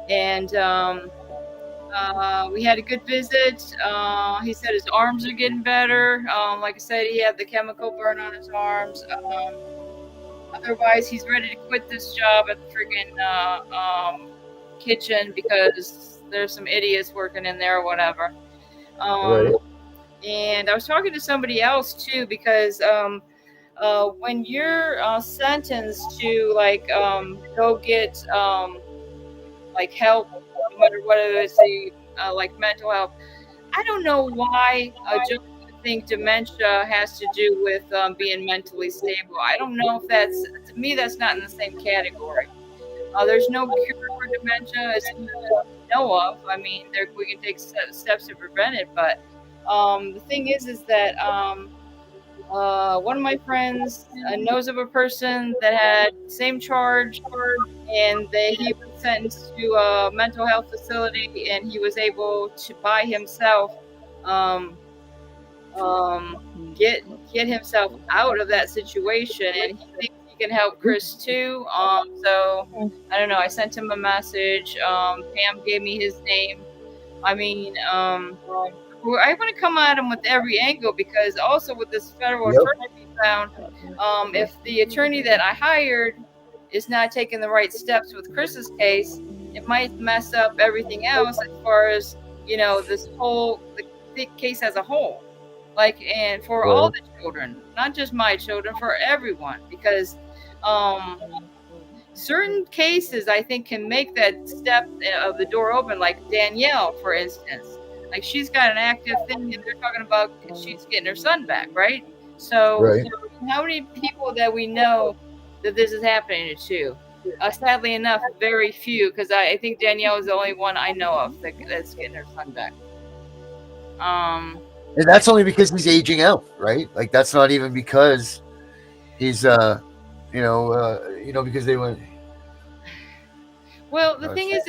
And we had a good visit. He said his arms are getting better. Like I said, he had the chemical burn on his arms. Otherwise, he's ready to quit this job at the friggin' kitchen because there's some idiots working in there or whatever. Right. And I was talking to somebody else too, because when you're sentenced to like go get like help, whether it's like mental health, I don't know why just think dementia has to do with being mentally stable. I don't know if to me, that's not in the same category. There's no cure for dementia as we know of. I mean, we can take steps to prevent it, but the thing is that one of my friends knows of a person that had the same charge, and he was sentenced to a mental health facility, and he was able to by himself get himself out of that situation, and he thinks he can help Chris too. So I don't know. I sent him a message. Pam gave me his name. I mean, I want to come at him with every angle, because also with this federal attorney we found, if the attorney that I hired is not taking the right steps with Chris's case, it might mess up everything else as far as this whole the case as a whole. Like, and for all the children, not just my children, for everyone, because certain cases I think can make that step of the door open, like Danielle, for instance. Like, she's got an active thing, and they're talking about she's getting her son back, right? So how many people that we know that this is happening to? Sadly enough, very few, because I think Danielle is the only one I know of that's getting her son back. And that's only because he's aging out, right? Like, that's not even because he's, because they went. Well, the thing is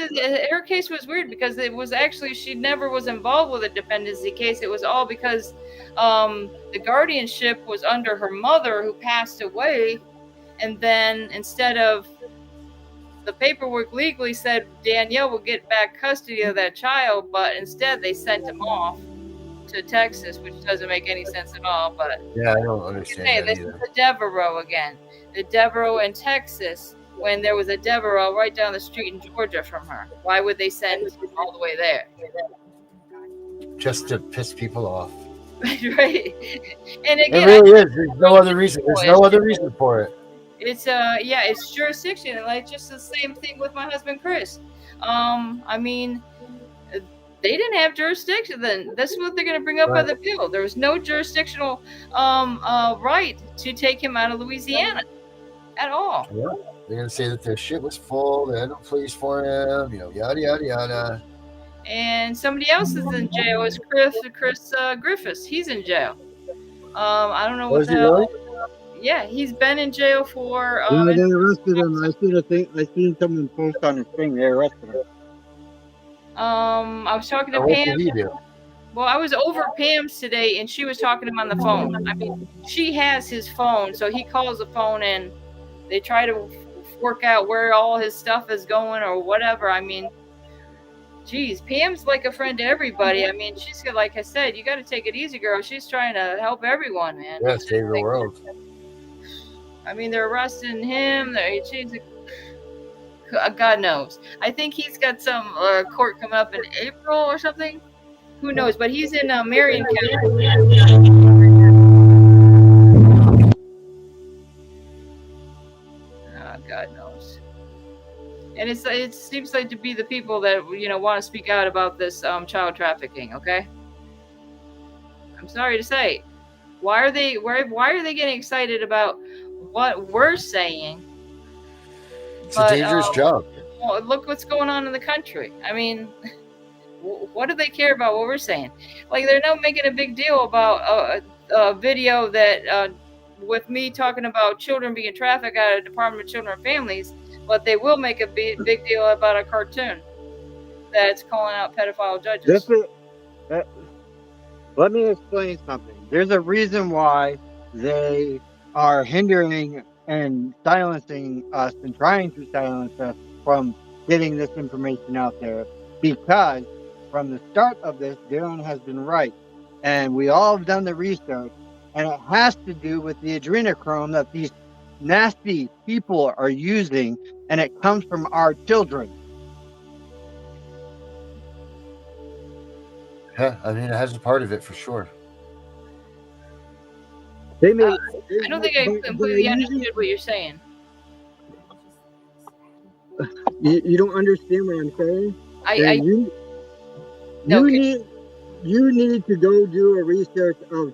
her case was weird, because it was actually, she never was involved with a dependency case. It was all because the guardianship was under her mother, who passed away. And then instead of the paperwork legally said Danielle will get back custody of that child, but instead they sent him off to Texas, which doesn't make any sense at all. But yeah, I don't understand. Hey, this is the Devereaux again. The Devereaux in Texas, when there was a Devereaux right down the street in Georgia from her. Why would they send all the way there? Just to piss people off. Right. And again, it really is. There's no other reason. There's no other reason for it. It's it's jurisdiction, and like just the same thing with my husband Chris. I mean, they didn't have jurisdiction then. That's what they're going to bring up by the bill. There was no jurisdictional right to take him out of Louisiana at all. Yeah. They're going to say that their shit was full. They had no place for him. Yada yada yada. And somebody else is in jail. Is Chris Griffiths? He's in jail. I don't know what the hell. Really? Yeah, he's been in jail for. They arrested him. I seen someone post on his thing. They arrested him. I was talking to Pam. What did he do? Well, I was over Pam's today, and she was talking to him on the phone. I mean, she has his phone, so he calls the phone, and they try to work out where all his stuff is going or whatever. I mean, geez, Pam's like a friend to everybody. I mean, she's got, like I said, you got to take it easy, girl. She's trying to help everyone, man. Yeah, It's just save the like, world. I mean, they're arresting him. God knows. I think he's got some court coming up in April or something. Who knows? But he's in Marion County. God knows. And it seems like to be the people that want to speak out about this child trafficking. Okay, I'm sorry to say, why are they getting excited about what we're saying? It's a dangerous job. Well, look what's going on in the country. I mean, what do they care about what we're saying? Like, they're now making a big deal about a video that with me talking about children being trafficked out of the Department of Children and Families, but they will make a big deal about a cartoon that's calling out pedophile judges. Let me explain something. There's a reason why they are hindering and silencing us and trying to silence us from getting this information out there, because from the start of this, Darren has been right. And we all have done the research, and it has to do with the adrenochrome that these nasty people are using, and it comes from our children. Yeah, I mean, it has a part of it for sure. I don't think I completely understood what you're saying. You don't understand what I'm saying? You need to go do a research of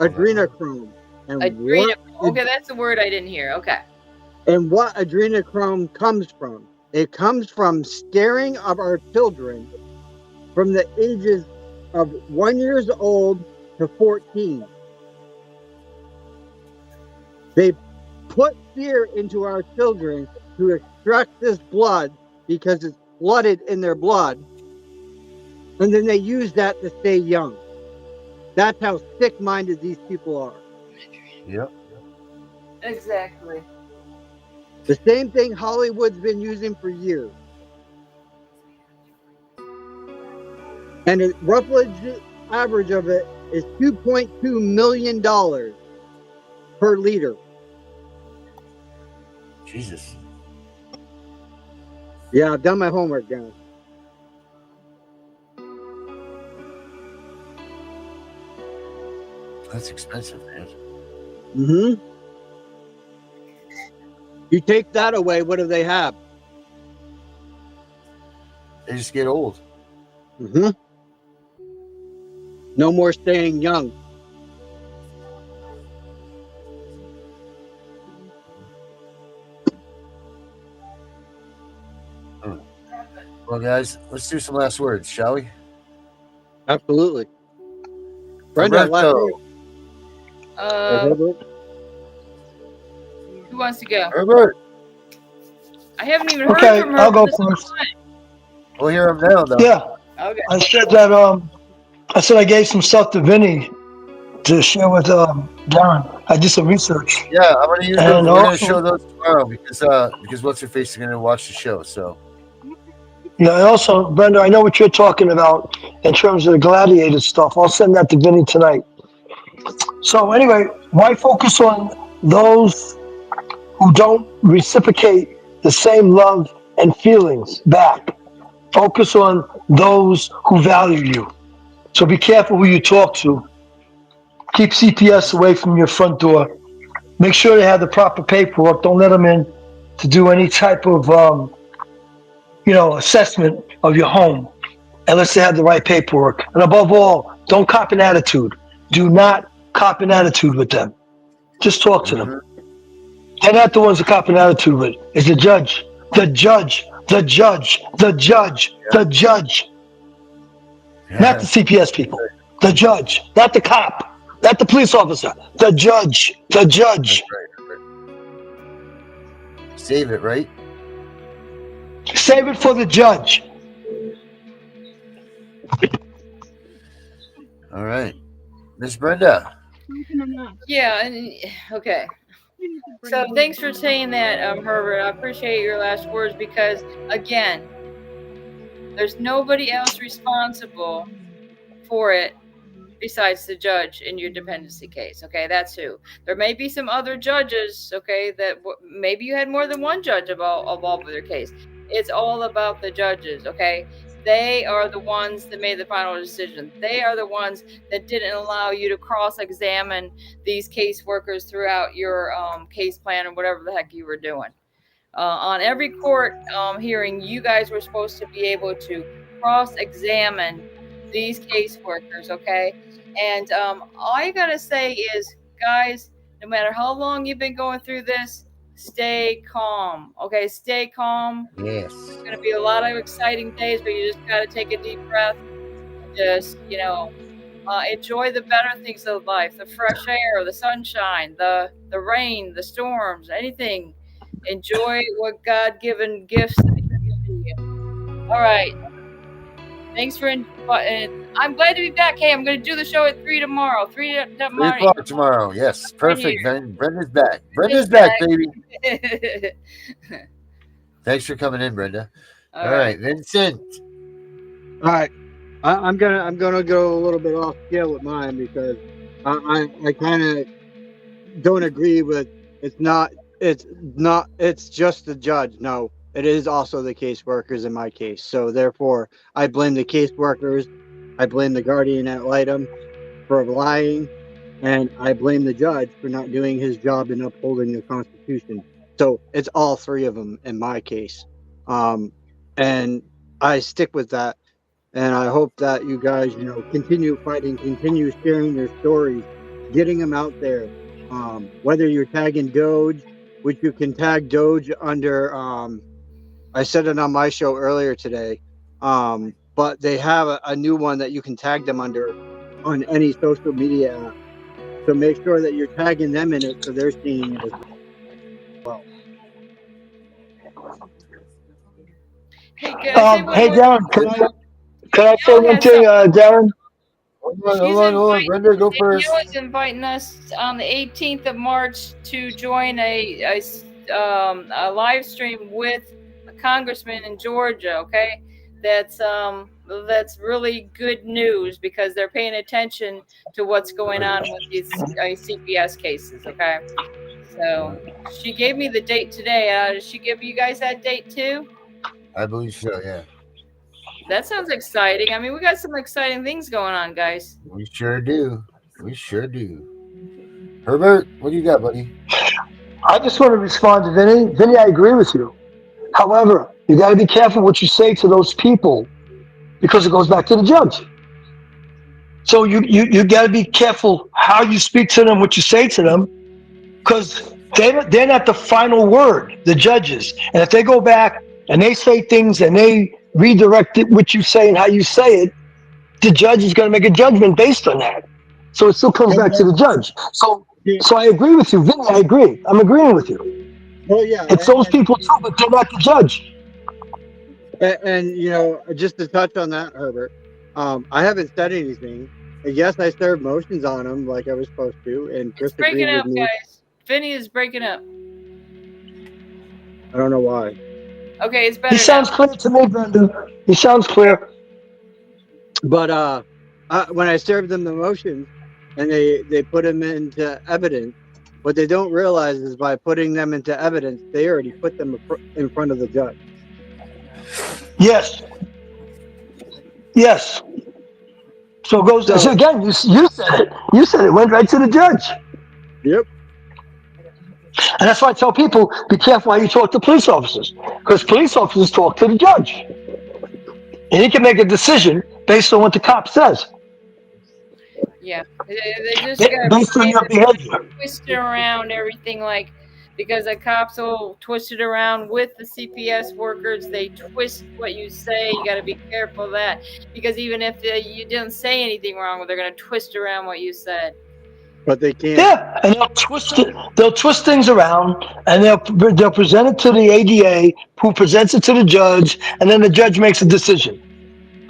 adrenochrome. Okay, that's the word I didn't hear. Okay. And what adrenochrome comes from. It comes from scaring of our children from the ages of 1 year old to 14. They put fear into our children to extract this blood because it's flooded in their blood. And then they use that to stay young. That's how sick-minded these people are. Yep. Exactly. The same thing Hollywood's been using for years. And the roughly average of it is $2.2 million per liter. Jesus. Yeah, I've done my homework, guys. That's expensive, man. Mm-hmm. You take that away, what do they have? They just get old. Mm-hmm. No more staying young. Well, guys, let's do some last words, shall we? Absolutely. Brenda, Roberto. Who wants to go? Herbert. I haven't even heard Okay, from her. I'll go first. We'll hear him now, though. Yeah, Okay. I said that. I said I gave some stuff to Vinny to share with Darren. I did some research. Yeah, I'm gonna use those. We're gonna show those tomorrow because what's her face is gonna watch the show. So. Yeah, and also, Brenda, I know what you're talking about in terms of the gladiator stuff. I'll send that to Vinny tonight. So anyway, why focus on those who don't reciprocate the same love and feelings back? Focus on those who value you. So be careful who you talk to. Keep CPS away from your front door. Make sure they have the proper paperwork. Don't let them in to do any type of assessment of your home unless they have the right paperwork. And above all, don't cop an attitude. Do not cop an attitude with them. Just talk to them. They're not the ones to cop an attitude with. It's the judge. The judge. The judge. The judge. The judge. Not the CPS people. The judge. Not the cop. Not the police officer. The judge. The judge. Right. Save it, right? Save it for the judge. All right. Miss Brenda. Yeah, and okay. So thanks for saying that, Herbert. I appreciate your last words because, again, there's nobody else responsible for it besides the judge in your dependency case. Okay, that's who. There may be some other judges. Okay, that maybe you had more than one judge involved with your case. It's all about the judges. Okay, they are the ones that made the final decision. They are the ones that didn't allow you to cross-examine these caseworkers throughout your case plan or whatever the heck you were doing. On every court hearing, you guys were supposed to be able to cross-examine these caseworkers, okay? And all I gotta say is, guys, no matter how long you've been going through this, stay calm, okay? Stay calm. Yes. There's gonna be a lot of exciting days, but you just gotta take a deep breath. Just, enjoy the better things of life, the fresh air, the sunshine, the rain, the storms, anything. Enjoy what God-given gifts that He's given you. All right. Thanks for I'm glad to be back. Hey, I'm going to do the show at 3 tomorrow. 3 o'clock tomorrow. Yes, perfect. Right Brenda's back. Brenda's back, baby. Thanks for coming in, Brenda. All right, Vincent. All right, I'm gonna go a little bit off scale with mine because I kind of don't agree with it's just the judge. No, it is also the caseworkers in my case. So therefore, I blame the caseworkers, I blame the guardian ad litem for lying, and I blame the judge for not doing his job in upholding the Constitution. So it's all three of them in my case. And I stick with that. And I hope that you guys, continue fighting, continue sharing your stories, getting them out there. Whether you're tagging Doge, which you can tag Doge under, I said it on my show earlier today, but they have a new one that you can tag them under on any social media app. So make sure that you're tagging them in it so they're seeing it as well. Hey, Darren, can I say one thing, Darren? Hold on. Brenda, go first. Danielle is inviting us on the 18th of March to join a live stream with a congressman in Georgia. Okay, that's really good news because they're paying attention to what's going on with these CPS cases. Okay, so she gave me the date today. Did she give you guys that date too? I believe so. Yeah. That sounds exciting. I mean, we got some exciting things going on, guys. We sure do. Herbert, what do you got, buddy? I just want to respond to Vinny. Vinny, I agree with you. However, you got to be careful what you say to those people because it goes back to the judge. So you got to be careful how you speak to them, what you say to them, because they're not the final word, the judges. And if they go back and they say things and they redirect it, what you say and how you say it, the judge is going to make a judgment based on that. So it still comes back to the judge. So I agree with you, Vinny. I agree. I'm agreeing with you. Well, yeah, it's those people too, but they're not the judge. And just to touch on that, Herbert, I haven't said anything. Yes, I served motions on him like I was supposed to, and Chris breaking agreed up, with me. guys. Vinny is breaking up. I don't know why. Okay, it's better. He sounds clear to me, Brenda. He sounds clear. But when I served them the motions and they put them into evidence, what they don't realize is by putting them into evidence, they already put them in front of the judge. Yes. So it goes. So again, you said it. You said it went right to the judge. Yep. And that's why I tell people, be careful how you talk to police officers, because police officers talk to the judge, and he can make a decision based on what the cop says. Yeah, they just based on your behavior. Twist around everything, like because the cops will twist it around with the CPS workers. They twist what you say. You got to be careful of that, because even if you didn't say anything wrong, they're going to twist around what you said. But they can't. Yeah, and they'll twist it. They'll twist things around, and they'll present it to the ADA, who presents it to the judge, and then the judge makes a decision.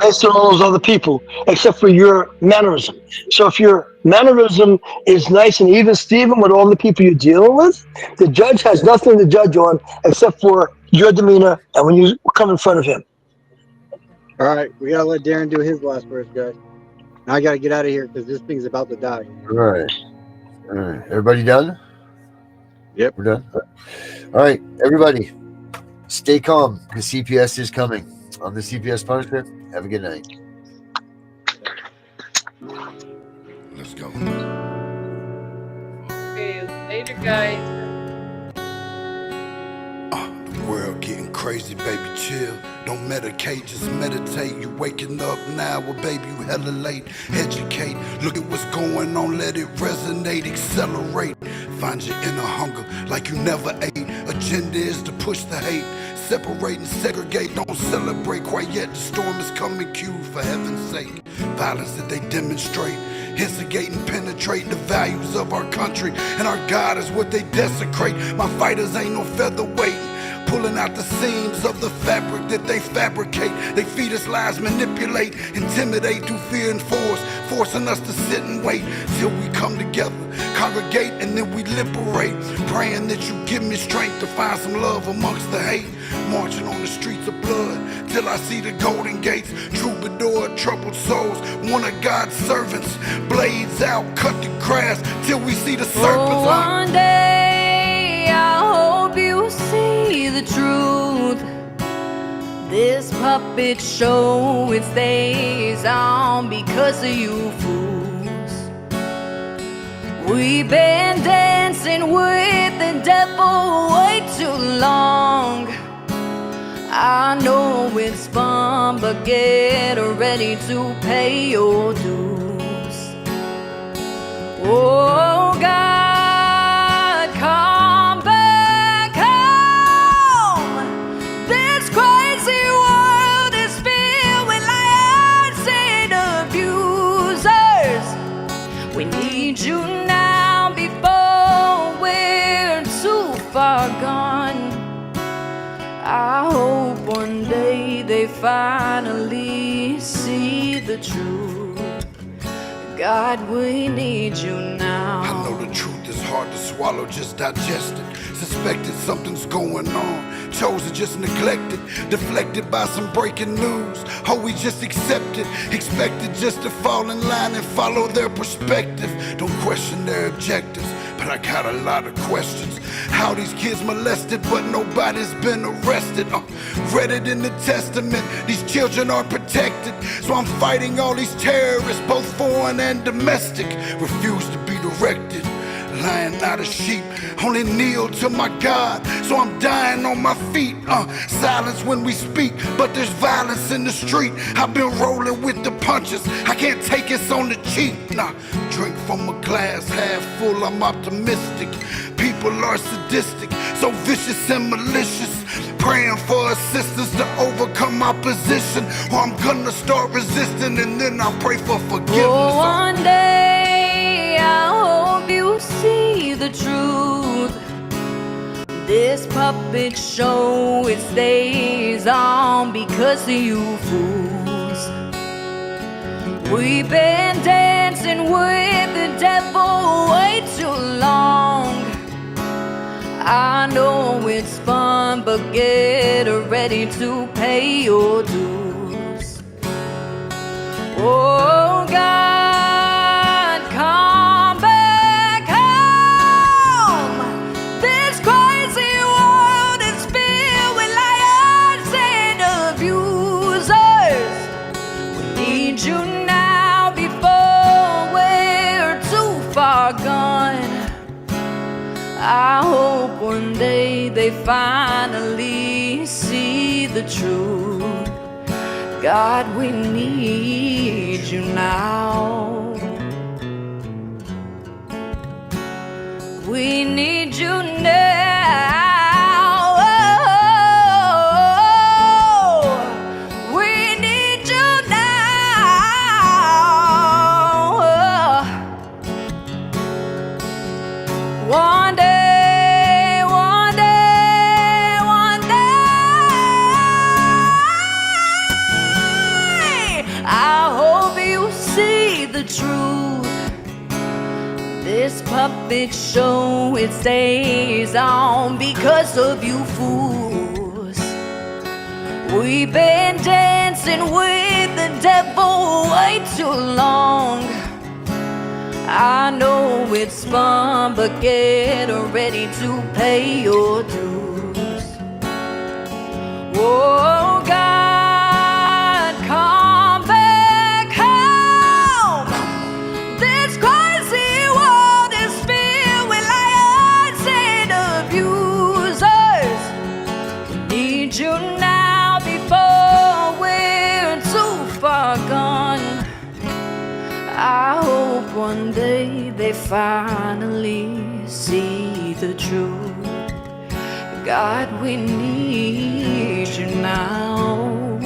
based on all those other people, except for your mannerism. So if your mannerism is nice and even, Steven, with all the people you're dealing with, the judge has nothing to judge on except for your demeanor and when you come in front of him. All right, we gotta let Darren do his last words, guys. Now I gotta get out of here because this thing's about to die. All right. Everybody done? Yep. We're done. All right, everybody, stay calm because CPS is coming. On the CPS punishment, have a good night. Let's go. Okay, later, guys. The world getting crazy, baby, chill. Don't medicate, just meditate. You waking up now, well, baby, you hella late. Educate, look at what's going on, let it resonate, accelerate. Find your inner hunger like you never ate. Agenda is to push the hate. Separate and segregate, don't celebrate quite yet. The storm is coming, Q, for heaven's sake. Violence that they demonstrate, instigate and penetrate the values of our country. And our God is what they desecrate. My fighters ain't no featherweight. Pulling out the seams of the fabric that they fabricate. They feed us lies, manipulate, intimidate through fear and force, forcing us to sit and wait till we come together, congregate, and then we liberate. Praying that you give me strength to find some love amongst the hate. Marching on the streets of blood till I see the golden gates. Troubadour, troubled souls, one of God's servants. Blades out, cut the grass till we see the serpents. One day I hope you see the truth. This puppet show, it stays on because of you fools. We've been dancing with the devil way too long. I know it's fun, but get ready to pay your dues. Oh God, come back home. This crazy world is filled with liars and abusers. We need you now before we're too far gone. I hope one day they finally see the truth. God, we need you now. I know the truth is hard to swallow, just digest it. Suspected something's going on, chosen just neglected, deflected by some breaking news. Oh, we just accepted, expected just to fall in line and follow their perspective. Don't question their objectives, but I got a lot of questions. How these kids molested, but nobody's been arrested. Read it in the testament, these children are protected. So I'm fighting all these terrorists, both foreign and domestic. Refuse to be directed, lying not a sheep. Only kneel to my God, so I'm dying on my feet. Silence when we speak, but there's violence in the street. I've been rolling with the punches, I can't take it on the cheap. Nah, drink from a glass half full, I'm optimistic. People are sadistic, so vicious and malicious. Praying for assistance to overcome opposition, or I'm gonna start resisting and then I'll pray for forgiveness. Oh, one day I hope you see the truth. This puppet show, it stays on because of you fools. We've been dancing with the devil way too long. I know it's fun, but get ready to pay your dues. Oh God, come back home. This crazy world is filled with liars and abusers. We need you now before we're too far gone. I hope one day they finally see the truth. God, we need you now. We need you now. We need you now. One day. the truth. This puppet show, it stays on because of you fools. We've been dancing with the devil way too long. I know it's fun, but get ready to pay your dues. Oh God, come back home. This crazy world is filled with liars and abusers. We need you now before we're too far gone. I hope one day they finally see the truth. God, we need you now.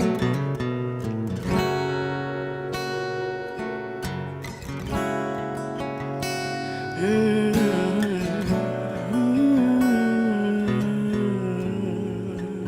Mm.